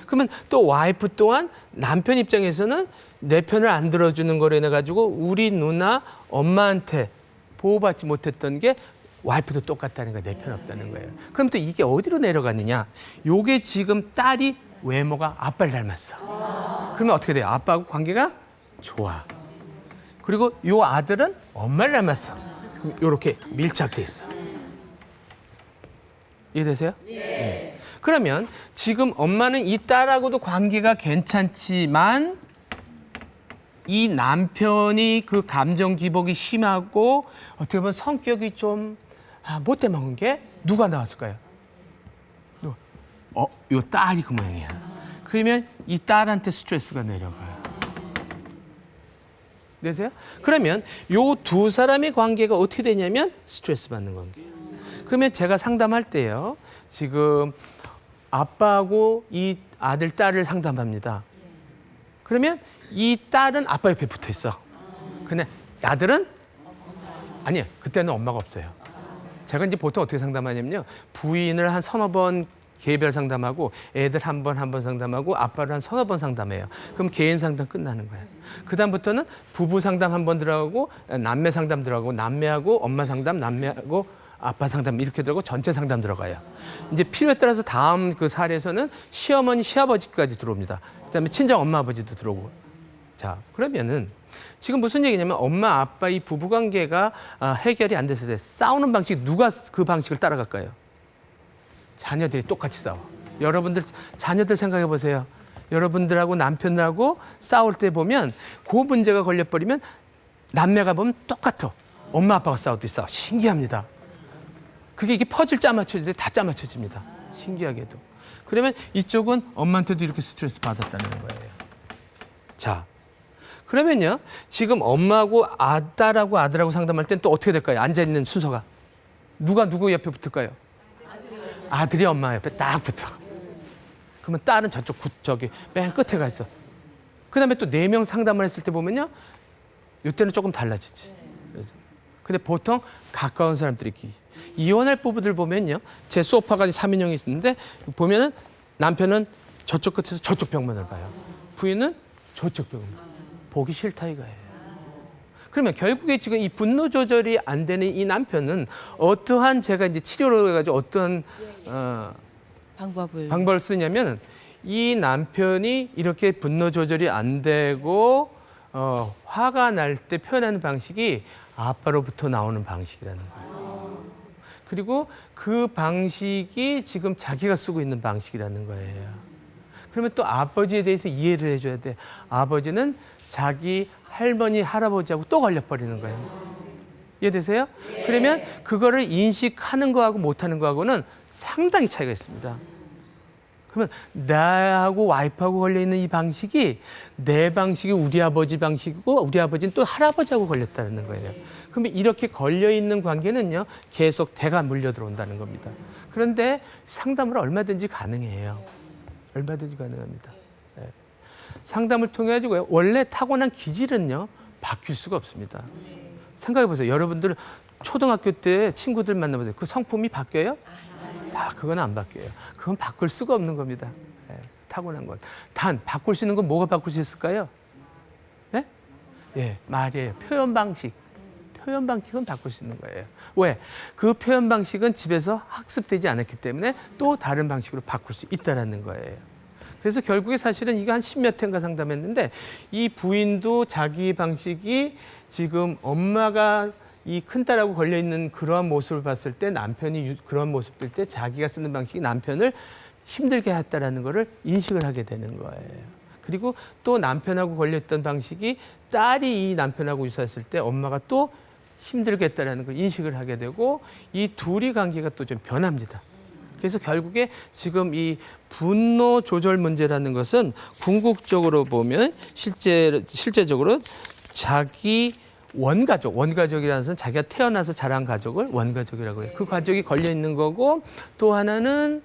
그러면 또 와이프 또한 남편 입장에서는 내 편을 안 들어주는 거로 인해 가지고 우리 누나 엄마한테 보호받지 못했던 게 와이프도 똑같다는 거예요. 내 편 없다는 거예요. 그럼 또 이게 어디로 내려가느냐? 요게 지금 딸이 외모가 아빠를 닮았어. 그러면 어떻게 돼요? 아빠하고 관계가 좋아. 그리고 요 아들은 엄마를 닮았어. 그럼 요렇게 밀착돼 있어. 이해되세요? 네. 그러면 지금 엄마는 이 딸하고도 관계가 괜찮지만 이 남편이 그 감정 기복이 심하고 어떻게 보면 성격이 좀 못돼 먹은 게 누가 나왔을까요? 요 딸이 그 모양이야. 그러면 이 딸한테 스트레스가 내려가요. 되세요? 그러면 요 두 사람의 관계가 어떻게 되냐면 스트레스 받는 관계예요. 그러면 제가 상담할 때요. 지금 아빠하고 이 아들, 딸을 상담합니다. 그러면 이 딸은 아빠 옆에 붙어 있어. 근데 아들은 아니에요. 그때는 엄마가 없어요. 제가 이제 보통 어떻게 상담하냐면요. 부인을 한 서너 번 개별 상담하고 애들 한 번 상담하고 아빠를 한 서너 번 상담해요. 그럼 개인 상담 끝나는 거예요. 그다음부터는 부부 상담 한 번 들어가고 남매 상담 들어가고 남매하고 엄마 상담, 남매하고 아빠 상담 이렇게 들어가고 전체 상담 들어가요. 이제 필요에 따라서 다음 그 사례에서는 시어머니, 시아버지까지 들어옵니다. 그다음에 친정 엄마, 아버지도 들어오고. 자, 그러면은 지금 무슨 얘기냐면 엄마, 아빠 이 부부 관계가 해결이 안 됐을 때 싸우는 방식 누가 그 방식을 따라갈까요? 자녀들이 똑같이 싸워. 여러분들 자녀들 생각해 보세요. 여러분들하고 남편하고 싸울 때 보면 그 문제가 걸려버리면 남매가 보면 똑같아. 엄마 아빠가 싸우듯이 싸워. 신기합니다. 그게 이게 퍼즐 짜맞춰질 때 다 짜맞춰집니다. 신기하게도. 그러면 이쪽은 엄마한테도 이렇게 스트레스 받았다는 거예요. 자, 그러면요. 지금 엄마하고 딸하고 아들하고 상담할 땐 또 어떻게 될까요? 앉아있는 순서가. 누가 누구 옆에 붙을까요? 아들이 엄마 옆에 딱 붙어. 그러면 딸은 저기 맨 끝에 가 있어. 그다음에 또 4명 상담을 했을 때 보면요. 이때는 조금 달라지지. 근데 보통 가까운 사람들이 이혼할 부부들 보면요. 제 소파가 3인용이 있는데 보면은 남편은 저쪽 끝에서 저쪽 벽면을 봐요. 부인은 저쪽 벽면. 보기 싫다 이거예요. 그러면 결국에 지금 이 분노 조절이 안 되는 이 남편은 어떠한 제가 이제 치료를 해가지고 어떤 방법을 방법을 쓰냐면 이 남편이 이렇게 분노 조절이 안 되고 화가 날 때 표현하는 방식이 아빠로부터 나오는 방식이라는 거예요. 그리고 그 방식이 지금 자기가 쓰고 있는 방식이라는 거예요. 그러면 또 아버지에 대해서 이해를 해줘야 돼. 아버지는 자기 할머니, 할아버지하고 또 걸려버리는 거예요. 이해되세요? 그러면 그거를 인식하는 거하고 못하는 거하고는 상당히 차이가 있습니다. 그러면 나하고 와이프하고 걸려있는 이 방식이 내 방식이 우리 아버지 방식이고 우리 아버지는 또 할아버지하고 걸렸다는 거예요. 그러면 이렇게 걸려있는 관계는요, 계속 대가 물려 들어온다는 겁니다. 그런데 상담을 얼마든지 가능해요. 얼마든지 가능합니다. 네. 상담을 통해 가지고 원래 타고난 기질은요, 바뀔 수가 없습니다. 생각해 보세요. 여러분들 초등학교 때 친구들 만나보세요. 그 성품이 바뀌어요? 다 그건 안 바뀌어요. 그건 바꿀 수가 없는 겁니다. 네, 타고난 것. 단 바꿀 수 있는 건 뭐가 바꿀 수 있을까요? 네? 예, 말이에요. 표현 방식. 표현 방식은 바꿀 수 있는 거예요. 왜? 그 표현 방식은 집에서 학습되지 않았기 때문에 또 다른 방식으로 바꿀 수 있다는 거예요. 그래서 결국에 사실은 이거 한 10몇 회인가 상담했는데 이 부인도 자기 방식이 지금 엄마가 이 큰딸하고 걸려있는 그러한 모습을 봤을 때 남편이 그런 모습일 때 자기가 쓰는 방식이 남편을 힘들게 했다라는 거를 인식을 하게 되는 거예요. 그리고 또 남편하고 걸렸던 방식이 딸이 이 남편하고 유사했을 때 엄마가 또 힘들게 했다라는 걸 인식을 하게 되고 이 둘이 관계가 또 좀 변합니다. 그래서 결국에 지금 이 분노 조절 문제라는 것은 궁극적으로 보면 실제적으로 자기 원가족이라는 것은 자기가 태어나서 자란 가족을 원가족이라고 해요. 그 가족이 걸려 있는 거고 또 하나는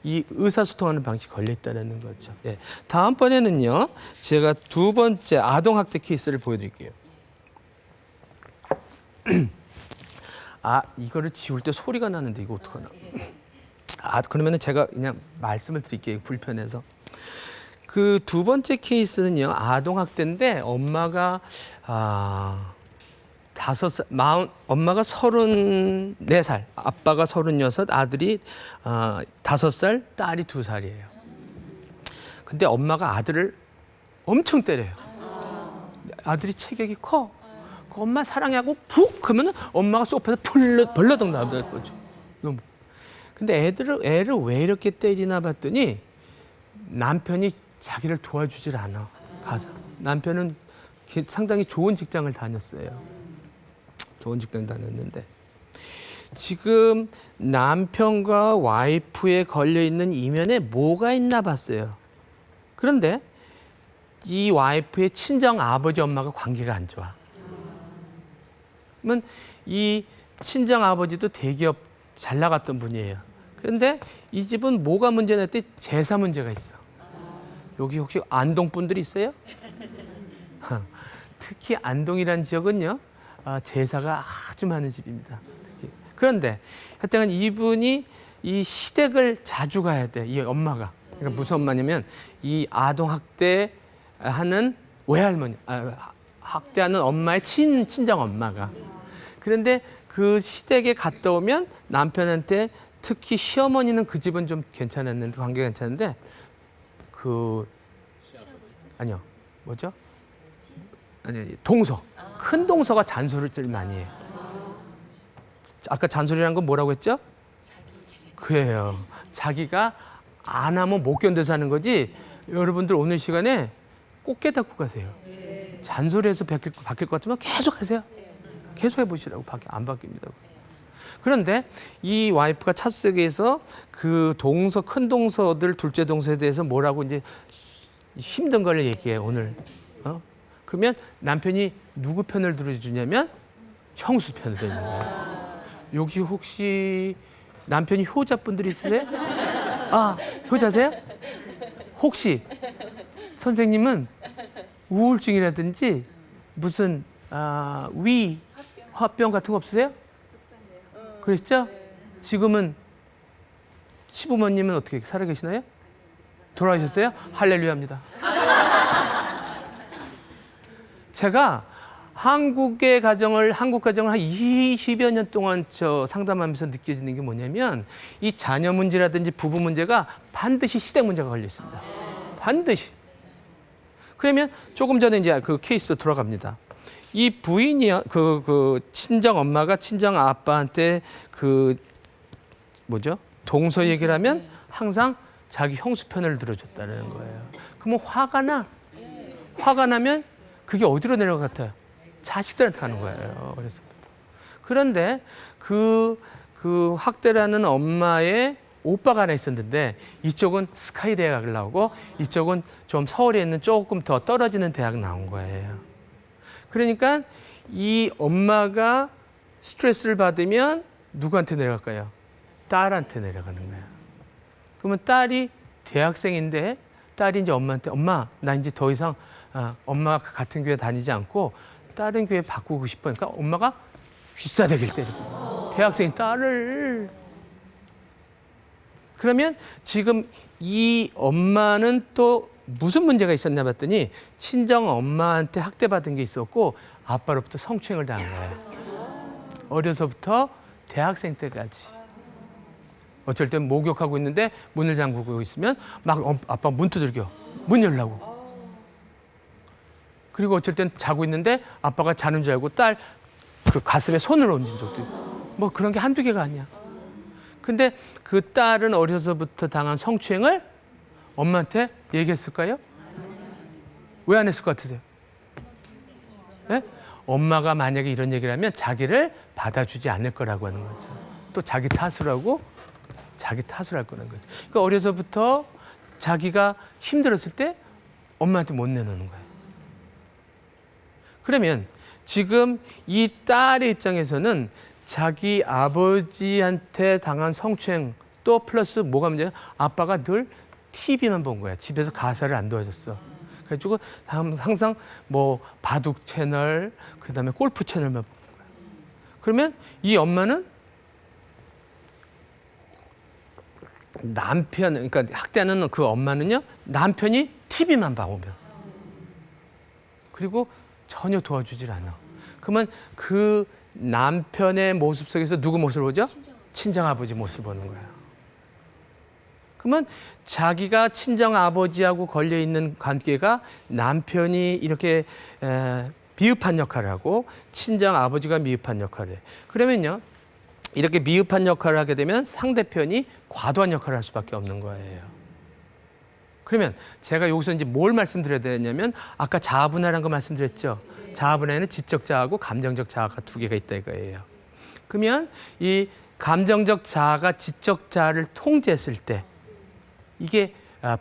이 의사소통하는 방식이 걸려 있다는 거죠. 예. 다음번에는요, 제가 두 번째 아동학대 케이스를 보여드릴게요. 이거를 지울 때 소리가 나는데 이거 어떡하나. 그러면은 제가 그냥 말씀을 드릴게요. 불편해서. 그 두 번째 케이스는요, 아동학대인데 엄마가 엄마가 34살, 아빠가 36, 아들이 5살, 딸이 2살이에요. 근데 엄마가 아들을 엄청 때려요. 아들이 체격이 커. 그 엄마 사랑하고 푹 하면은 엄마가 소파에서 벌러덩 나오는 거죠. 근데 애를 왜 이렇게 때리나 봤더니 남편이 자기를 도와주질 않아. 가서 남편은 상당히 좋은 직장을 다녔어요. 좋은 직장 다녔는데 지금 남편과 와이프에 걸려있는 이면에 뭐가 있나 봤어요. 그런데 이 와이프의 친정 아버지 엄마가 관계가 안 좋아. 그러면 이 친정 아버지도 대기업 잘 나갔던 분이에요. 그런데 이 집은 뭐가 문제냐 했더니 제사 문제가 있어. 여기 혹시 안동 분들이 있어요? 특히 안동이라는 지역은요, 제사가 아주 많은 집입니다. 그런데 하여튼 이분이 이 시댁을 자주 가야 돼. 이 엄마가. 그러니까 무슨 엄마냐면 이 아동 학대하는 외할머니, 학대하는 엄마의 친정 엄마가. 그런데 그 시댁에 갔다 오면 남편한테 특히 시어머니는 그 집은 좀 괜찮았는데 관계가 괜찮은데 동서. 큰 동서가 잔소리를 많이 해요. 아까 잔소리라는 건 뭐라고 했죠? 그래요. 자기가 안 하면 못 견뎌서 하는 거지. 여러분들 오늘 시간에 꼭 깨닫고 가세요. 잔소리해서 바뀔 것 같으면 계속 하세요. 계속 해보시라고. 안 바뀝니다. 그런데 이 와이프가 차수석에서 그 큰 동서들, 둘째 동서에 대해서 뭐라고 이제 힘든 걸 얘기해요, 오늘. 그러면 남편이 누구 편을 들어주냐면 형수 편을 들어주는 거예요. 여기 혹시 남편이 효자분들이 있으세요? 효자세요? 혹시 선생님은 우울증이라든지 무슨 화병 같은 거 없으세요? 그랬죠? 지금은 시부모님은 어떻게 살아계시나요? 돌아가셨어요? 할렐루야입니다. 제가 한국 가정을 한 20여 년 동안 상담하면서 느껴지는 게 뭐냐면 이 자녀 문제라든지 부부 문제가 반드시 시댁 문제가 걸려 있습니다. 반드시. 그러면 조금 전에 이제 그 케이스로 돌아갑니다. 이 부인이 그 친정 엄마가 친정 아빠한테 그 뭐죠? 동서 얘기를 하면 항상 자기 형수 편을 들어줬다는 거예요. 그러면 화가 나면 그게 어디로 내려가 같아요? 자식들한테 가는 거예요. 그런데 그 학대라는 엄마의 오빠가 하나 있었는데 이쪽은 스카이 대학을 나오고 이쪽은 좀 서울에 있는 조금 더 떨어지는 대학 나온 거예요. 그러니까 이 엄마가 스트레스를 받으면 누구한테 내려갈까요? 딸한테 내려가는 거예요. 그러면 딸이 대학생인데 딸이 이제 엄마한테 엄마 나 이제 더 이상 엄마가 같은 교회 다니지 않고 다른 교회 바꾸고 싶어. 그러니까 엄마가 귀싸대기를 때리고 대학생인 딸을. 그러면 지금 이 엄마는 또 무슨 문제가 있었나 봤더니 친정 엄마한테 학대받은 게 있었고 아빠로부터 성추행을 당한 거예요. 어려서부터 대학생 때까지. 어쩔 땐 목욕하고 있는데 문을 잠그고 있으면 막 아빠 문 두들겨. 문 열라고. 그리고 어쩔 땐 자고 있는데 아빠가 자는 줄 알고 딸 그 가슴에 손을 얹은 적도 있고. 뭐 그런 게 한두 개가 아니야. 근데 그 딸은 어려서부터 당한 성추행을 엄마한테 얘기했을까요? 왜 안 했을 것 같으세요? 네? 엄마가 만약에 이런 얘기를 하면 자기를 받아주지 않을 거라고 하는 거죠. 또 자기 탓을 하고 자기 탓을 할 거라는 거죠. 그러니까 어려서부터 자기가 힘들었을 때 엄마한테 못 내놓는 거예요. 그러면 지금 이 딸의 입장에서는 자기 아버지한테 당한 성추행 또 플러스 뭐가 문제냐? 아빠가 늘 TV만 본 거야. 집에서 가사를 안 도와줬어. 그래가지고 항상 뭐 바둑 채널, 그다음에 골프 채널만 본 거야. 그러면 이 엄마는 그러니까 학대하는 그 엄마는요, 남편이 TV만 봐오면. 그리고 전혀 도와주질 않아. 그러면 그 남편의 모습 속에서 누구 모습을 보죠? 친정 아버지 모습을 보는 거야. 그러면 자기가 친정 아버지하고 걸려 있는 관계가 남편이 이렇게 미흡한 역할을 하고 친정 아버지가 미흡한 역할을 해. 그러면요, 이렇게 미흡한 역할을 하게 되면 상대편이 과도한 역할을 할 수밖에 없는 거예요. 그러면 제가 여기서 이제 뭘 말씀드려야 되냐면 아까 자아분할한 거 말씀드렸죠. 자아분할에는 지적 자아하고 감정적 자아가 두 개가 있다 이거예요. 그러면 이 감정적 자아가 지적 자아를 통제했을 때 이게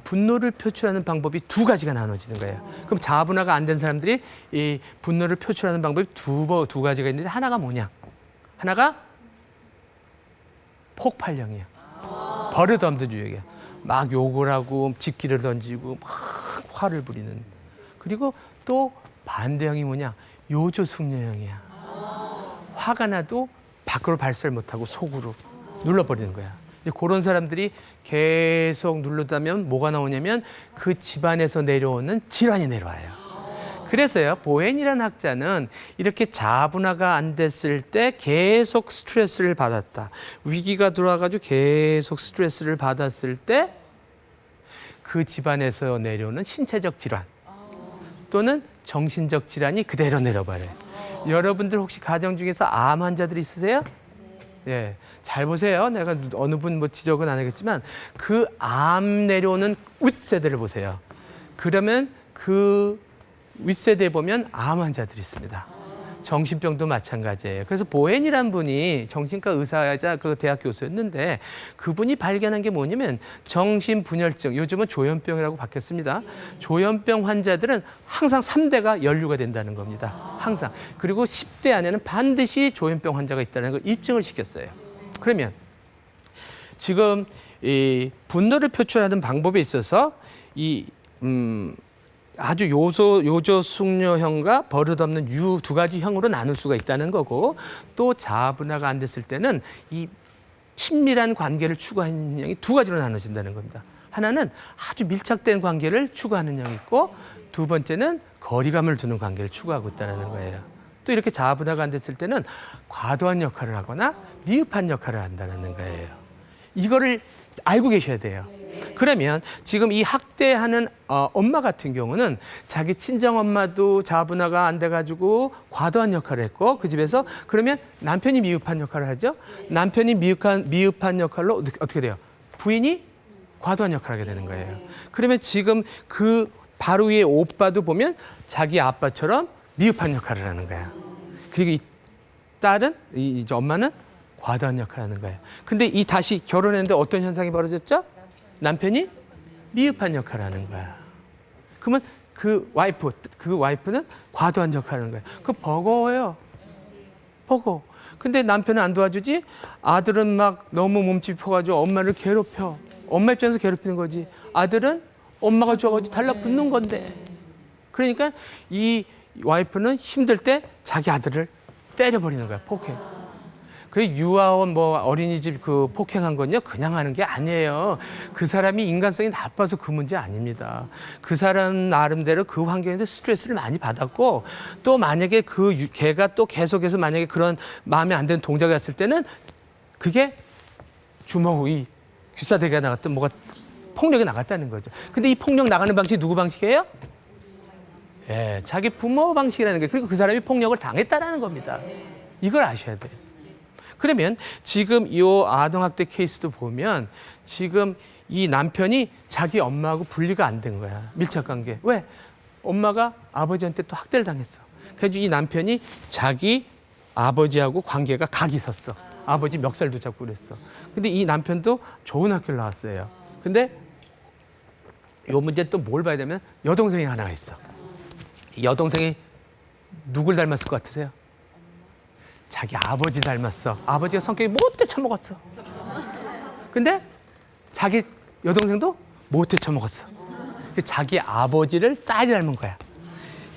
분노를 표출하는 방법이 두 가지가 나눠지는 거예요. 그럼 자아분할가 안 된 사람들이 이 분노를 표출하는 방법이 두 가지가 있는데 하나가 뭐냐? 하나가 폭발형이야. 버릇없는 유형이야. 막 욕을 하고 집기를 던지고 막 화를 부리는. 그리고 또 반대형이 뭐냐? 요조숙녀형이야. 화가 나도 밖으로 발설 못하고 속으로 눌러버리는 거야. 이제 그런 사람들이 계속 누르다면 뭐가 나오냐면 그 집안에서 내려오는 질환이 내려와요. 그래서요, 보헨이라는 학자는 이렇게 자아분화가 안 됐을 때 계속 스트레스를 받았다. 위기가 들어와가지고 계속 스트레스를 받았을 때 그 집안에서 내려오는 신체적 질환 또는 정신적 질환이 그대로 내려버려요. 여러분들 혹시 가정 중에서 암 환자들 있으세요? 예, 잘 보세요. 내가 어느 분 뭐 지적은 안 하겠지만 그 암 내려오는 윗세대를 보세요. 그러면 그 윗세대에 보면 암 환자들이 있습니다. 정신병도 마찬가지예요. 그래서 보헨이라는 분이 정신과 의사이자 그 대학 교수였는데 그분이 발견한 게 뭐냐면 정신분열증, 요즘은 조현병이라고 바뀌었습니다. 조현병 환자들은 항상 3대가 연루가 된다는 겁니다. 항상. 그리고 10대 안에는 반드시 조현병 환자가 있다는 걸 입증을 시켰어요. 그러면 지금 이 분노를 표출하는 방법에 있어서 아주 요조숙녀형과 버릇없는 유 두 가지 형으로 나눌 수가 있다는 거고, 또 자아분화가 안 됐을 때는 이 친밀한 관계를 추구하는 형이 두 가지로 나눠진다는 겁니다. 하나는 아주 밀착된 관계를 추구하는 형이 있고, 두 번째는 거리감을 두는 관계를 추구하고 있다는 거예요. 또 이렇게 자아분화가 안 됐을 때는 과도한 역할을 하거나 미흡한 역할을 한다는 거예요. 이거를 알고 계셔야 돼요. 그러면 지금 이 학대하는 엄마 같은 경우는 자기 친정 엄마도 자아분화가 안 돼가지고 과도한 역할을 했고 그 집에서 그러면 남편이 미흡한 역할을 하죠. 남편이 미흡한 역할로 어떻게 돼요? 부인이 과도한 역할을 하게 되는 거예요. 그러면 지금 그 바로 위에 오빠도 보면 자기 아빠처럼 미흡한 역할을 하는 거야. 그리고 이 딸은 이 엄마는 과도한 역할을 하는 거예요. 근데 이 다시 결혼했는데 어떤 현상이 벌어졌죠? 남편이 미흡한 역할을 하는 거야. 그러면 그 와이프는 과도한 역할을 하는 거예요. 그 버거워요. 버거워. 근데 남편은 안 도와주지? 아들은 막 너무 몸집이 커가지고 엄마를 괴롭혀. 엄마 입장에서 괴롭히는 거지. 아들은 엄마가 좋아가지고 달라붙는 건데. 그러니까 이 와이프는 힘들 때 자기 아들을 때려버리는 거야. 폭행. 그 유아원 뭐 어린이집 그 폭행한 건요 그냥 하는 게 아니에요. 그 사람이 인간성이 나빠서 그 문제 아닙니다. 그 사람 나름대로 그 환경에서 스트레스를 많이 받았고 또 만약에 걔가 또 계속해서 만약에 그런 마음에 안 드는 동작을 했을 때는 그게 주먹이 귀싸대기가 나갔던 뭐가 폭력이 나갔다는 거죠. 근데 이 폭력 나가는 방식이 누구 방식이에요? 예, 자기 부모 방식이라는 거예요. 그리고 그 사람이 폭력을 당했다라는 겁니다. 이걸 아셔야 돼요. 그러면 지금 이 아동학대 케이스도 보면 지금 이 남편이 자기 엄마하고 분리가 안 된 거야. 밀착관계. 왜? 엄마가 아버지한테 또 학대를 당했어. 그래서 이 남편이 자기 아버지하고 관계가 각이 섰어. 아버지 멱살도 잡고 그랬어. 근데 이 남편도 좋은 학교를 나왔어요. 근데 이 문제 또 뭘 봐야 되면 여동생이 하나가 있어. 이 여동생이 누굴 닮았을 것 같으세요? 자기 아버지 닮았어. 아버지가 성격이 못돼 처먹었어. 근데 자기 여동생도 못돼 처먹었어. 자기 아버지를 딸이 닮은 거야.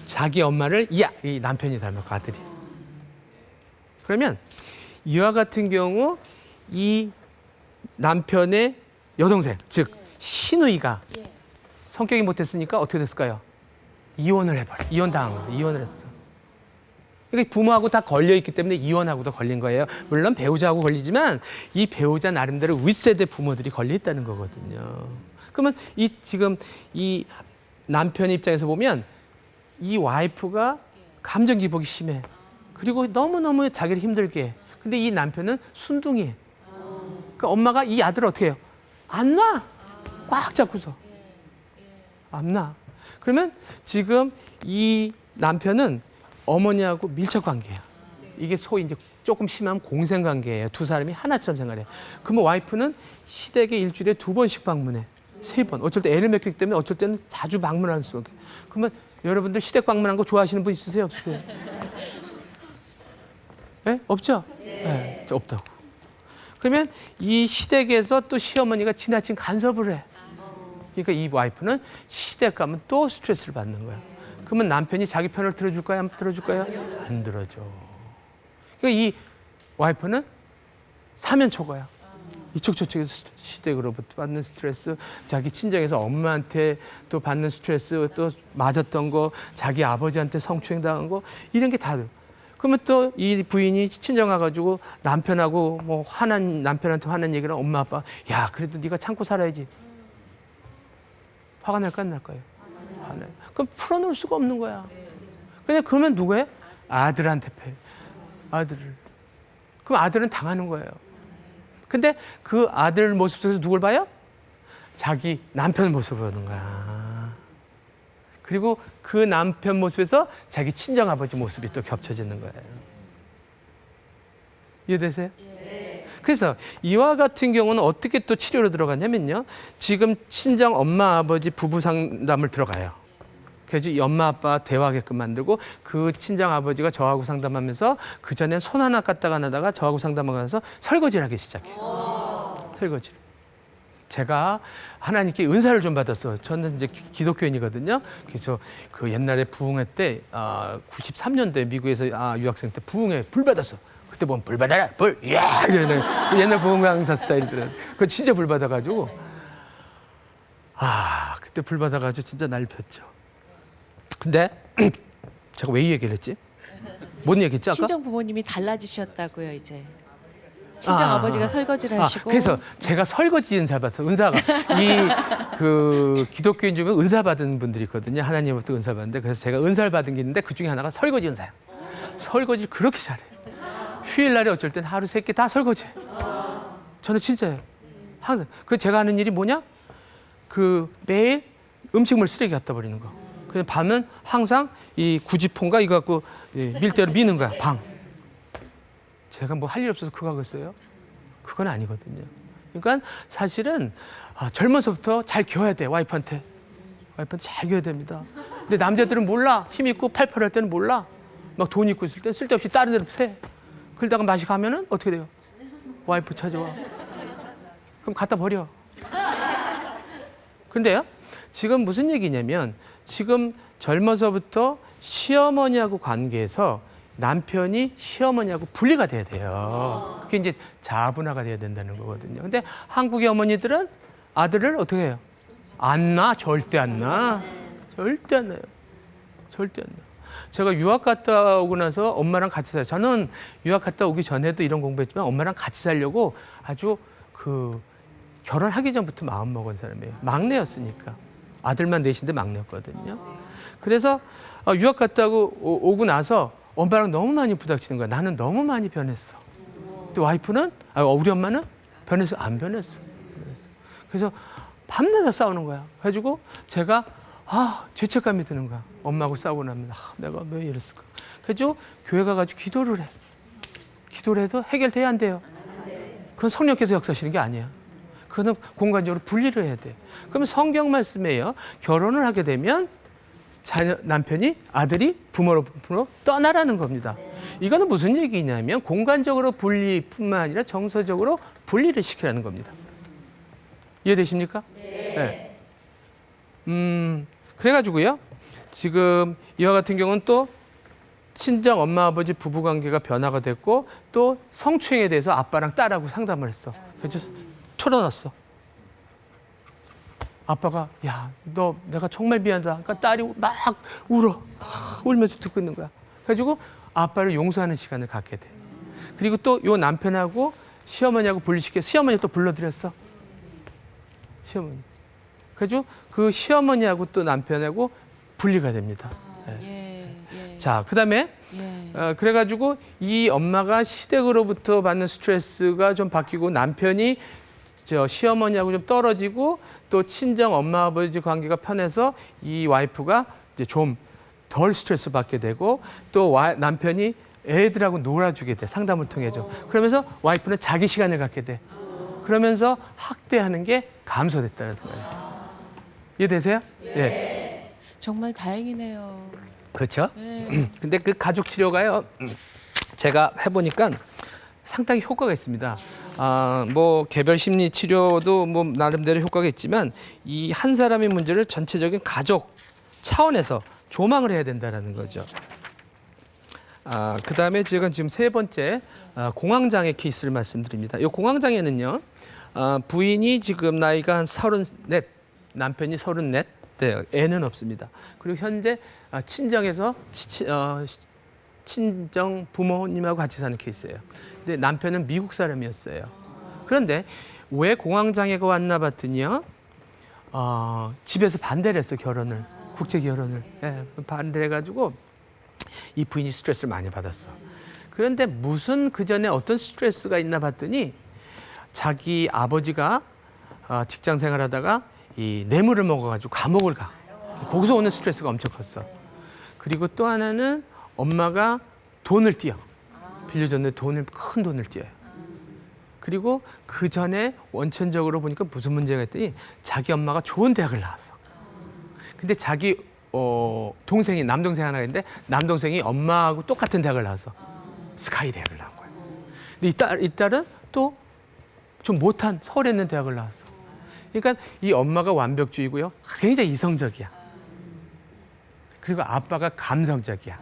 자기 엄마를 이 남편이 닮았고 아들이. 그러면 이와 같은 경우 이 남편의 여동생, 즉 시누이가 성격이 못했으니까 어떻게 됐을까요? 이혼을 해버려. 이혼당한 거야. 이혼을 했어. 그러니까 부모하고 다 걸려있기 때문에 이혼하고도 걸린 거예요. 물론 배우자하고 걸리지만 이 배우자 나름대로 윗세대 부모들이 걸려있다는 거거든요. 그러면 지금 이 남편 입장에서 보면 이 와이프가 감정 기복이 심해. 그리고 너무너무 자기를 힘들게 해. 근데 이 남편은 순둥이해. 그러니까 엄마가 이 아들을 어떻게 해요? 안 놔. 꽉 잡고서. 안 놔. 그러면 지금 이 남편은 어머니하고 밀착 관계야. 이게 소위 이제 조금 심하면 공생 관계예요. 두 사람이 하나처럼 생각해. 그러면 와이프는 시댁에 일주일에 2번씩 방문해. 3번. 어쩔 때 애를 맡기기 때문에 어쩔 때는 자주 방문하는 수밖에. 그러면 여러분들 시댁 방문한 거 좋아하시는 분 있으세요? 없으세요? 네? 없죠? 네. 없다고. 그러면 이 시댁에서 또 시어머니가 지나친 간섭을 해. 그러니까 이 와이프는 시댁 가면 또 스트레스를 받는 거야. 그러면 남편이 자기 편을 들어줄까요? 안 들어줄까요? 안 들어줘. 그러니까 이 와이프는 사면초가야. 이쪽 저쪽에서 시댁으로부터 받는 스트레스, 자기 친정에서 엄마한테 또 받는 스트레스, 또 맞았던 거, 자기 아버지한테 성추행당한 거 이런 게 다. 그러면 또 이 부인이 친정 가가지고 남편하고 뭐 남편한테 화난 얘기를 엄마 아빠, 야 그래도 네가 참고 살아야지. 화가 날까 안 날까요? 화나요. 그럼 풀어놓을 수가 없는 거야. 그러면 누구 해? 아들한테 패. 아들을. 그럼 아들은 당하는 거예요. 근데 그 아들 모습 속에서 누굴 봐요? 자기 남편 모습을 보는 거야. 그리고 그 남편 모습에서 자기 친정 아버지 모습이 또 겹쳐지는 거예요. 이해되세요? 그래서 이와 같은 경우는 어떻게 또 치료로 들어가냐면요. 지금 친정 엄마 아버지 부부 상담을 들어가요. 그래서 이 엄마 아빠 대화하게끔 만들고 그 친정 아버지가 저하고 상담하면서 그 전에 손 하나 갖다가 놔다가 저하고 상담하면서 설거지를 하기 시작해요. 설거지를. 제가 하나님께 은사를 좀 받았어요. 저는 이제 기독교인이거든요. 그래서 그 옛날에 부흥회 때 93년도에 미국에서 유학생 때 부흥회 불 받았어. 그때 보면 불 받아라 불 이야 이러는 옛날 부흥 강사 스타일들은 그거 진짜 불 받아가지고 그때 불 받아가지고 진짜 난리 폈죠. 근데 제가 왜 이 얘기를 했지? 뭔 얘기했죠 아까? 친정 부모님이 달라지셨다고요 이제. 친정 아, 아버지가 설거지를 하시고. 그래서 제가 설거지 은사 받았어. 은사가 이 그 기독교인 중에 은사 받은 분들이 있거든요. 하나님으로부터 은사 받는데 그래서 제가 은사를 받은 게 있는데 그 중에 하나가 설거지 은사야. 설거지 그렇게 잘해. 휴일날에 어쩔 땐 하루 3끼 다 설거지. 저는 진짜예요. 항상 그 제가 하는 일이 뭐냐? 그 매일 음식물 쓰레기 갖다 버리는 거. 그냥 밤은 항상 이 구지폰가 이거 갖고 밀대로 미는 거야. 방. 제가 뭐 할 일 없어서 그거 하고 있어요? 그건 아니거든요. 그러니까 사실은 젊어서부터 잘 기어야 돼. 와이프한테 잘 기어야 됩니다. 근데 남자들은 몰라. 힘 있고 팔팔할 때는 몰라. 막 돈 있고 있을 때 쓸데없이 다른 데로 새. 그러다가 맛이 가면은 어떻게 돼요? 와이프 찾아와. 그럼 갖다 버려. 근데요, 지금 무슨 얘기냐면 지금 젊어서부터 시어머니하고 관계에서 남편이 시어머니하고 분리가 돼야 돼요. 그게 이제 자아분화가 돼야 된다는 거거든요. 근데 한국의 어머니들은 아들을 어떻게 해요? 안 낳아? 절대 안 낳아. 절대 안 낳아요. 절대 안 낳아. 제가 유학 갔다 오고 나서 엄마랑 같이 살아요. 저는 유학 갔다 오기 전에도 이런 공부했지만 엄마랑 같이 살려고 아주 결혼하기 전부터 마음 먹은 사람이에요. 막내였으니까. 아들만 넷인데 막내였거든요. 그래서 유학 갔다 오고 나서 엄마랑 너무 많이 부닥치는 거야. 나는 너무 많이 변했어. 근데 와이프는, 우리 엄마는 변해서 안 변했어. 그래서 밤낮 싸우는 거야. 그래가지고 제가 죄책감이 드는 거야. 엄마하고 싸우고 나면 내가 왜 이랬을까. 그래가지고 교회 가가지고 기도를 해. 기도를 해도 해결돼야 안 돼요. 그건 성령께서 역사하시는 게 아니야. 그거는 공간적으로 분리를 해야 돼. 그러면 성경 말씀에요. 결혼을 하게 되면 남편이 아들이 부모로 떠나라는 겁니다. 이거는 무슨 얘기냐면 공간적으로 분리뿐만 아니라 정서적으로 분리를 시키라는 겁니다. 이해되십니까? 네. 그래가지고요. 지금 이와 같은 경우는 또 친정 엄마 아버지 부부 관계가 변화가 됐고 또 성추행에 대해서 아빠랑 딸하고 상담을 했어. 그래서 털어놨어. 아빠가 너 내가 정말 미안하다. 그러니까 딸이 막 울어. 울면서 듣고 있는 거야. 그래가지고 아빠를 용서하는 시간을 갖게 돼. 그리고 또 요 남편하고 시어머니하고 분리시켜 시어머니 또 불러들였어. 시어머니. 그래가지고 그 시어머니하고 또 남편하고 분리가 됩니다. 자, 그다음에 그래가지고 이 엄마가 시댁으로부터 받는 스트레스가 좀 바뀌고 남편이 시어머니하고 좀 떨어지고 또 친정 엄마 아버지 관계가 편해서 이 와이프가 이제 좀 덜 스트레스 받게 되고 또 남편이 애들하고 놀아주게 돼. 상담을 통해서. 그러면서 와이프는 자기 시간을 갖게 돼. 그러면서 학대하는 게 감소됐다는 거예요. 이해되세요? 네. 정말 다행이네요. 그렇죠? 네. 근데 그 가족 치료가요. 제가 해보니까 상당히 효과가 있습니다. 뭐 개별 심리 치료도 뭐 나름대로 효과가 있지만 이 한 사람의 문제를 전체적인 가족 차원에서 조망을 해야 된다라는 거죠. 그다음에 제가 지금 세 번째 공황장애 케이스를 말씀드립니다. 이 공황장애는요. 부인이 지금 나이가 한 34, 남편이 34, 애는 없습니다. 그리고 현재 친정에서 친정 부모님하고 같이 사는 케이스예요. 근데 남편은 미국 사람이었어요. 그런데 왜 공황장애가 왔나 봤더니요. 집에서 반대를 했어, 결혼을. 국제 결혼을. 반대를 해가지고 이 부인이 스트레스를 많이 받았어. 그런데 무슨 그전에 어떤 스트레스가 있나 봤더니 자기 아버지가 직장 생활하다가 이 뇌물을 먹어가지고 감옥을 가. 거기서 오는 스트레스가 엄청 컸어. 그리고 또 하나는 엄마가 돈을 띄어. 빌려줬는데 큰 돈을 띄어요. 그리고 그 전에 원천적으로 보니까 무슨 문제가 있더니 자기 엄마가 좋은 대학을 나왔어. 근데 자기 남동생 하나 있는데 남동생이 엄마하고 똑같은 대학을 나와서 스카이 대학을 나온 거야. 근데 이 딸은 또 좀 못한 서울에 있는 대학을 나왔어. 그러니까 이 엄마가 완벽주의고요. 굉장히 이성적이야. 그리고 아빠가 감성적이야.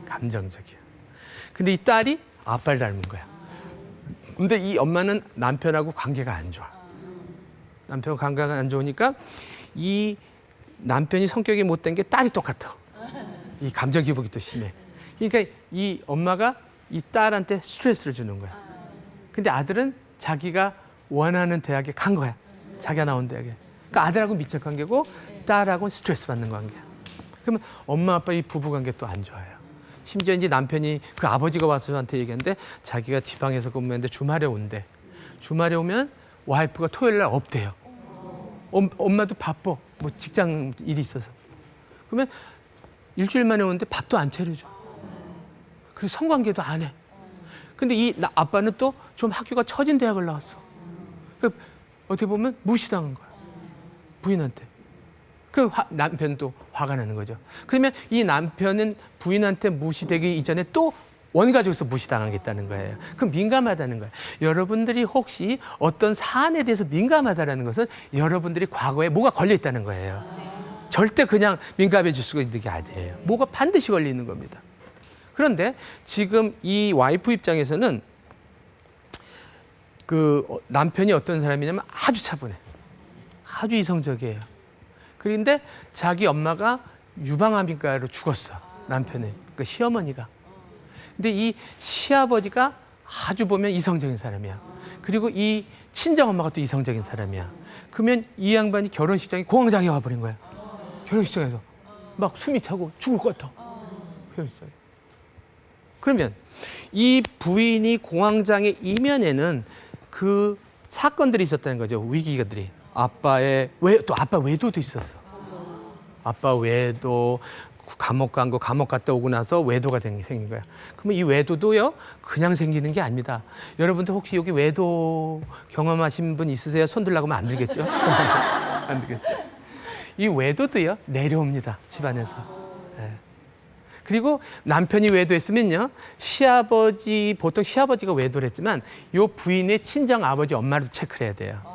감정적이야. 근데 이 딸이 아빠를 닮은 거야. 근데 이 엄마는 남편하고 관계가 안 좋아. 남편하고 관계가 안 좋으니까 이 남편이 성격이 못된 게 딸이 똑같아. 이 감정 기복이 또 심해. 그러니까 이 엄마가 이 딸한테 스트레스를 주는 거야. 근데 아들은 자기가 원하는 대학에 간 거야. 자기가 나온 대학에. 그러니까 아들하고 미적 관계고 딸하고는 스트레스 받는 관계야. 그러면 엄마 아빠 이 부부 관계 또 안 좋아요. 심지어 이제 남편이 그 아버지가 와서 저한테 얘기했는데 자기가 지방에서 근무했는데 주말에 온대. 주말에 오면 와이프가 토요일 날 없대요. 엄마도 바빠. 뭐 직장 일이 있어서. 그러면 일주일 만에 오는데 밥도 안 차려줘. 그리고 성관계도 안 해. 근데 이 아빠는 또 좀 학교가 처진 대학을 나왔어. 그러니까 어떻게 보면 무시당한 거야. 부인한테. 그 남편도 화가 나는 거죠. 그러면 이 남편은 부인한테 무시되기 이전에 또 원가족에서 무시당하겠다는 거예요. 그럼 민감하다는 거예요. 여러분들이 혹시 어떤 사안에 대해서 민감하다는 것은 여러분들이 과거에 뭐가 걸려 있다는 거예요. 절대 그냥 민감해질 수가 있는 게 아니에요. 뭐가 반드시 걸려 있는 겁니다. 그런데 지금 이 와이프 입장에서는 그 남편이 어떤 사람이냐면 아주 차분해. 아주 이성적이에요. 그런데 자기 엄마가 유방암인가로 죽었어. 남편이. 그 시어머니가. 근데 이 시아버지가 아주 보면 이성적인 사람이야. 그리고 이 친정엄마가 또 이성적인 사람이야. 그러면 이 양반이 결혼식장에 공황장애 와버린 거야. 결혼식장에서 막 숨이 차고 죽을 것 같아. 결혼식장에. 그러면 이 부인이 공황장애 이면에는 그 사건들이 있었다는 거죠. 위기들이. 아빠 외도도 있었어. 아빠 외도, 감옥 간 거, 감옥 갔다 오고 나서 외도가 생긴 거야. 그러면 이 외도도요, 그냥 생기는 게 아닙니다. 여러분들 혹시 여기 외도 경험하신 분 있으세요? 손 들라고 하면 안 들겠죠? 안 들겠죠? 이 외도도요, 내려옵니다. 집안에서. 네. 그리고 남편이 외도했으면요, 보통 시아버지가 외도를 했지만 요 부인의 친정 아버지 엄마도 체크를 해야 돼요.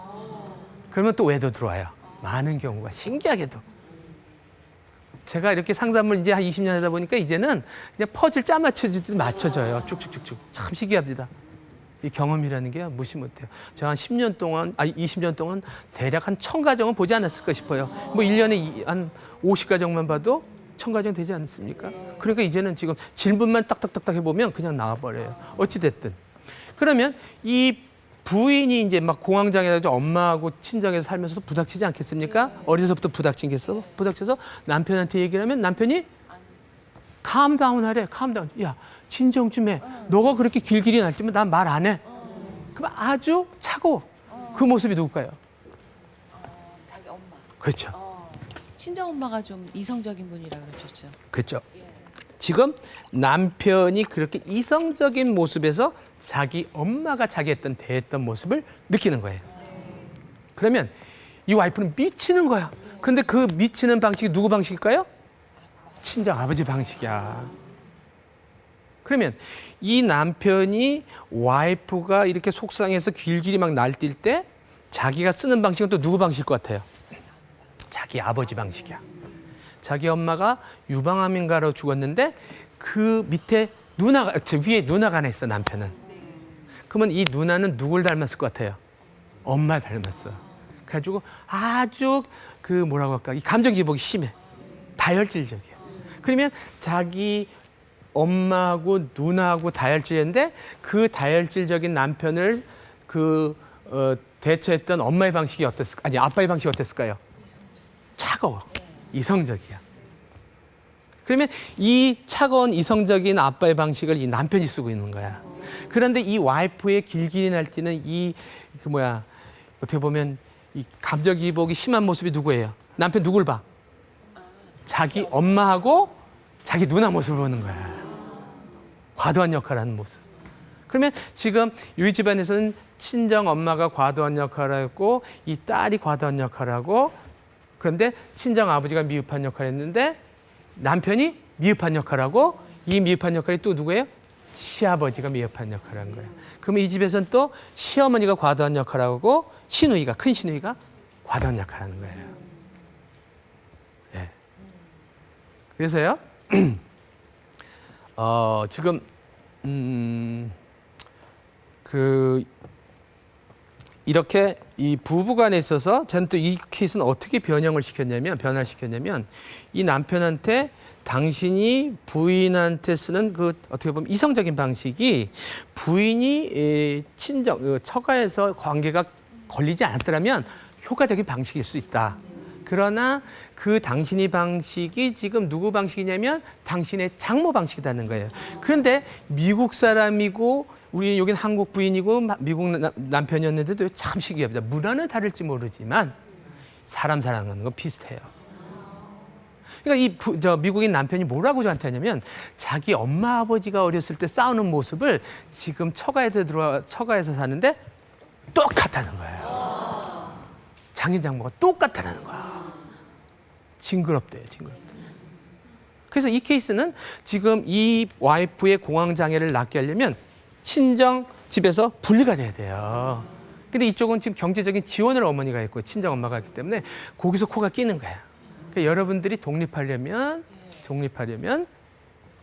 그러면 또 외도 들어와요. 많은 경우가 신기하게도. 제가 이렇게 상담을 이제 한 20년 하다 보니까 이제는 그냥 퍼즐 짜맞춰지듯 맞춰져요. 쭉쭉쭉쭉. 참 신기합니다. 이 경험이라는 게 무시 못해요. 제가 한 10년 동안, 20년 동안 대략 한 1000가정은 보지 않았을까 싶어요. 뭐 1년에 한 50가정만 봐도 1000가정 되지 않습니까? 그러니까 이제는 지금 질문만 딱딱딱딱 해보면 그냥 나와버려요. 어찌됐든. 그러면 이 부인이 이제 막 공황장애라도 엄마하고 친정에서 살면서도 부닥치지 않겠습니까? 어려서부터 부닥치겠어? 부닥쳐서 남편한테 얘기를 하면 남편이 캄다운 하래. 캄다운. 야, 진정 좀 해. 너가 그렇게 길길이 날지면 난 말 안 해. 그럼 아주 차고. 그 모습이 누굴까요? 자기 엄마. 그렇죠. 친정엄마가 좀 이성적인 분이라 그러셨죠. 그렇죠. 지금 남편이 그렇게 이성적인 모습에서 자기 엄마가 자기 대했던 모습을 느끼는 거예요. 그러면 이 와이프는 미치는 거야. 근데 그 미치는 방식이 누구 방식일까요? 친정 아버지 방식이야. 그러면 이 남편이 와이프가 이렇게 속상해서 길길이 막 날뛸 때 자기가 쓰는 방식은 또 누구 방식일 것 같아요? 자기 아버지 방식이야. 자기 엄마가 유방암인가로 죽었는데 그 밑에 위에 누나가 하나 있어, 남편은. 그러면 이 누나는 누굴 닮았을 것 같아요? 엄마 닮았어. 그래가지고 아주 뭐라고 할까, 이 감정 기복이 심해. 다혈질적이야. 그러면 자기 엄마하고 누나하고 다혈질인데 그 다혈질적인 남편을 대처했던 엄마의 방식이 어땠을까? 아니, 아빠의 방식이 어땠을까요? 차가워. 이성적이야. 그러면 이 차가운 이성적인 아빠의 방식을 이 남편이 쓰고 있는 거야. 그런데 이 와이프의 길길이 날뛰는 어떻게 보면 이 감정 기복이 심한 모습이 누구예요? 남편 누굴 봐? 자기 엄마하고 자기 누나 모습을 보는 거야. 과도한 역할을 하는 모습. 그러면 지금 이 집안에서는 친정 엄마가 과도한 역할을 했고 이 딸이 과도한 역할을 하고, 그런데 친정 아버지가 미흡한 역할을 했는데 남편이 미흡한 역할을 하고, 이 미흡한 역할이 또 누구예요? 시아버지가 미흡한 역할을 한 거예요. 그러면 이 집에서는 또 시어머니가 과도한 역할을 하고 큰 시누이가 과도한 역할을 하는 거예요. 네. 그래서요. 지금 이렇게 이 부부간에 있어서 저는 또 이 케이스는 어떻게 변화시켰냐면 이 남편한테 당신이 부인한테 쓰는 그 어떻게 보면 이성적인 방식이 부인이 처가에서 관계가 걸리지 않았더라면 효과적인 방식일 수 있다. 그러나 그 당신이 방식이 지금 누구 방식이냐면 당신의 장모 방식이라는 거예요. 그런데 미국 사람이고 우리 여긴 한국 부인이고 미국 남편이었는데도 참 신기합니다. 문화는 다를지 모르지만 사람 사랑하는 건 비슷해요. 그러니까 미국인 남편이 뭐라고 저한테 하냐면 자기 엄마 아버지가 어렸을 때 싸우는 모습을 지금 처가에서 사는데 똑같다는 거예요. 장인 장모가 똑같다는 거야. 징그럽대요. 그래서 이 케이스는 지금 이 와이프의 공황장애를 낫게 하려면 친정 집에서 분리가 돼야 돼요. 근데 이쪽은 지금 경제적인 지원을 어머니가 했고 친정 엄마가 했기 때문에 거기서 코가 끼는 거야. 그러니까 여러분들이 독립하려면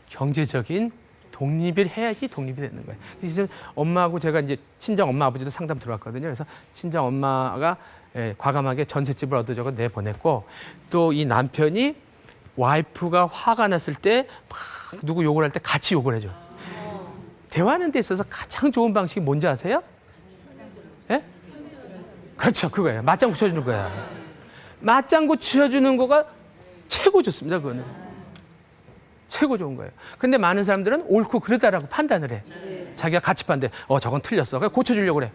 경제적인 독립을 해야지 독립이 되는 거예요. 지금 엄마하고 제가 이제 친정 엄마 아버지도 상담 들어왔거든요. 그래서 친정 엄마가 과감하게 전셋집을 얻어줘서 내보냈고 또 이 남편이 와이프가 화가 났을 때 막 누구 욕을 할 때 같이 욕을 해줘. 대화하는 데 있어서 가장 좋은 방식이 뭔지 아세요? 예? 그렇죠. 그거예요. 맞장구 쳐주는 거야. 맞장구 쳐주는 거가 최고 좋습니다. 그거는. 최고 좋은 거예요. 근데 많은 사람들은 옳고 그르다라고 판단을 해. 자기가 같이 판단해. 저건 틀렸어. 그래 고쳐주려고 그래.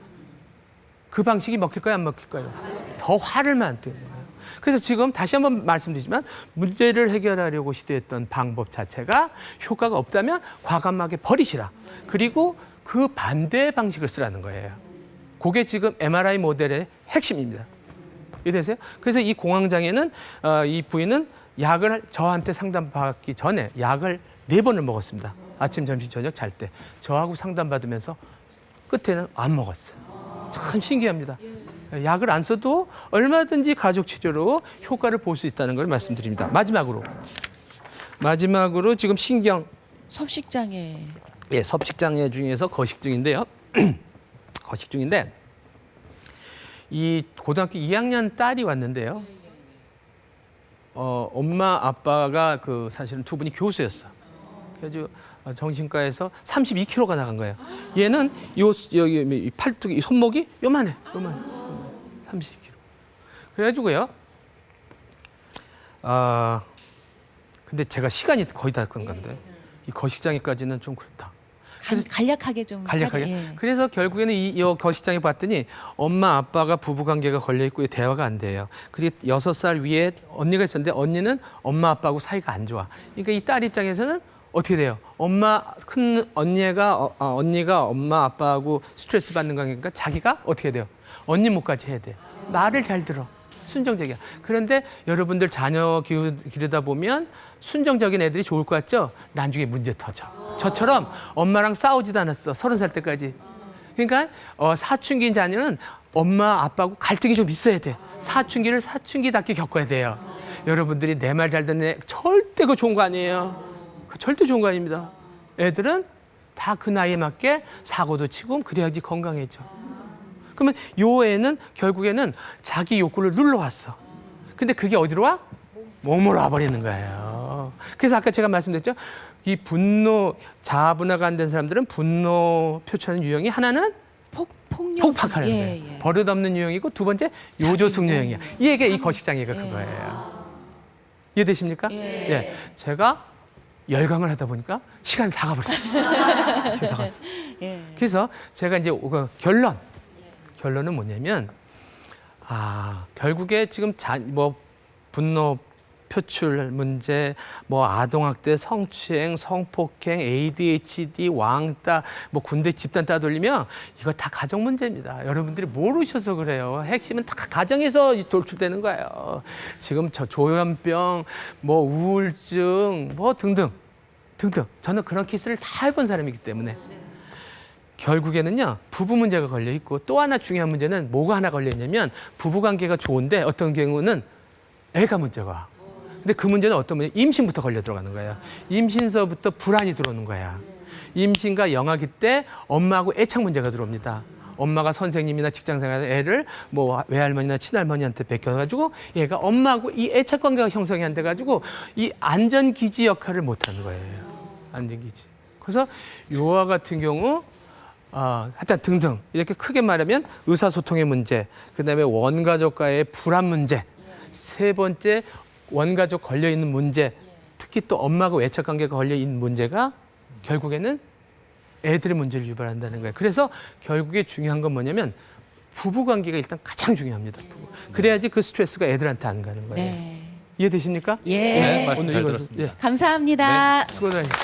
그 방식이 먹힐까요? 안 먹힐까요? 더 화를 만드는 거예요. 그래서 지금 다시 한번 말씀드리지만 문제를 해결하려고 시도했던 방법 자체가 효과가 없다면 과감하게 버리시라. 그리고 그 반대의 방식을 쓰라는 거예요. 그게 지금 MRI 모델의 핵심입니다. 이해되세요? 그래서 이 공황장애는 이 부인은 약을 저한테 상담받기 전에 약을 4번을 먹었습니다. 아침, 점심, 저녁 잘 때. 저하고 상담받으면서 끝에는 안 먹었어요. 참 신기합니다. 약을 안 써도 얼마든지 가족 치료로 효과를 볼 수 있다는 걸 말씀드립니다. 마지막으로 지금 섭식장애. 섭식장애 중에서 거식증인데요. 거식증인데 이 고등학교 2학년 딸이 왔는데요. 엄마 아빠가 사실은 두 분이 교수였어. 그래서 정신과에서 32kg가 나간 거예요. 얘는 여기 팔뚝이 손목이 요만해. 30kg. 그래가지고요. 근데 제가 시간이 거의 다 끈 건데 이 거식장애까지는 좀 그렇다. 간략하게 좀. 간략하게. 그래서 결국에는 이 거식장애 봤더니 엄마 아빠가 부부관계가 걸려있고 대화가 안 돼요. 그리고 6살 위에 언니가 있었는데 언니는 엄마 아빠하고 사이가 안 좋아. 그러니까 이 딸 입장에서는 어떻게 돼요? 큰 언니가 엄마 아빠하고 스트레스 받는 관계니까 자기가 어떻게 돼요? 언니 몫까지 해야 돼. 말을 잘 들어. 순정적이야. 그런데 여러분들 자녀 기르다 보면 순정적인 애들이 좋을 것 같죠? 나중에 문제 터져. 저처럼 엄마랑 싸우지도 않았어. 30살 때까지. 그러니까 사춘기인 자녀는 엄마 아빠하고 갈등이 좀 있어야 돼. 사춘기를 사춘기답게 겪어야 돼요. 여러분들이 내 말 잘 듣는 애 절대 그거 좋은 거 아니에요. 절대 좋은 거 아닙니다. 애들은 다 그 나이에 맞게 사고도 치고 그래야지 건강해져. 그러면 요 애는 결국에는 자기 욕구를 눌러왔어. 근데 그게 어디로 와? 몸으로 와버리는 거예요. 그래서 아까 제가 말씀드렸죠. 이 분노, 자아분화가 안 된 사람들은 분노 표출하는 유형이 하나는 폭발하는 거예요. 버릇없는 유형이고 두 번째 요조숙 유형이야. 이게 이 거식장애가 그거예요. 이해되십니까? 예. 제가 열강을 하다 보니까 시간이 다 가버렸어요. 시간이 다 갔어. 그래서 제가 이제 결론은 뭐냐면 결국에 지금 분노 표출 문제, 아동학대, 성추행, 성폭행, ADHD, 왕따, 군대 집단 따돌리면 이거 다 가정 문제입니다. 여러분들이 모르셔서 그래요. 핵심은 다 가정에서 돌출되는 거예요. 지금 조현병, 우울증, 등등. 저는 그런 케이스를 다 해본 사람이기 때문에. 결국에는요, 부부 문제가 걸려 있고 또 하나 중요한 문제는 뭐가 하나 걸려 있냐면 부부관계가 좋은데 어떤 경우는 애가 문제가 와. 근데 그 문제는 어떤 문제? 임신부터 걸려 들어가는 거예요. 임신서부터 불안이 들어오는 거야. 임신과 영아기 때 엄마하고 애착 문제가 들어옵니다. 엄마가 선생님이나 직장생활에서 애를 뭐 외할머니나 친할머니한테 베껴가지고 얘가 엄마하고 이 애착 관계가 형성이 안 돼가지고 이 안전기지 역할을 못하는 거예요. 안전기지. 그래서 요와 같은 경우 하여튼 등등 이렇게 크게 말하면 의사소통의 문제, 그다음에 원가족과의 불안 문제, 세 번째 원가족 걸려 있는 문제, 특히 또 엄마하고 애착 관계가 걸려 있는 문제가 결국에는 애들의 문제를 유발한다는 거예요. 그래서 결국에 중요한 건 뭐냐면 부부 관계가 일단 가장 중요합니다. 부부. 그래야지 그 스트레스가 애들한테 안 가는 거예요. 네. 이해되십니까? 예. 네, 말씀 오늘 잘 이거- 들었습니다. 예. 감사합니다. 수고하셨습니다.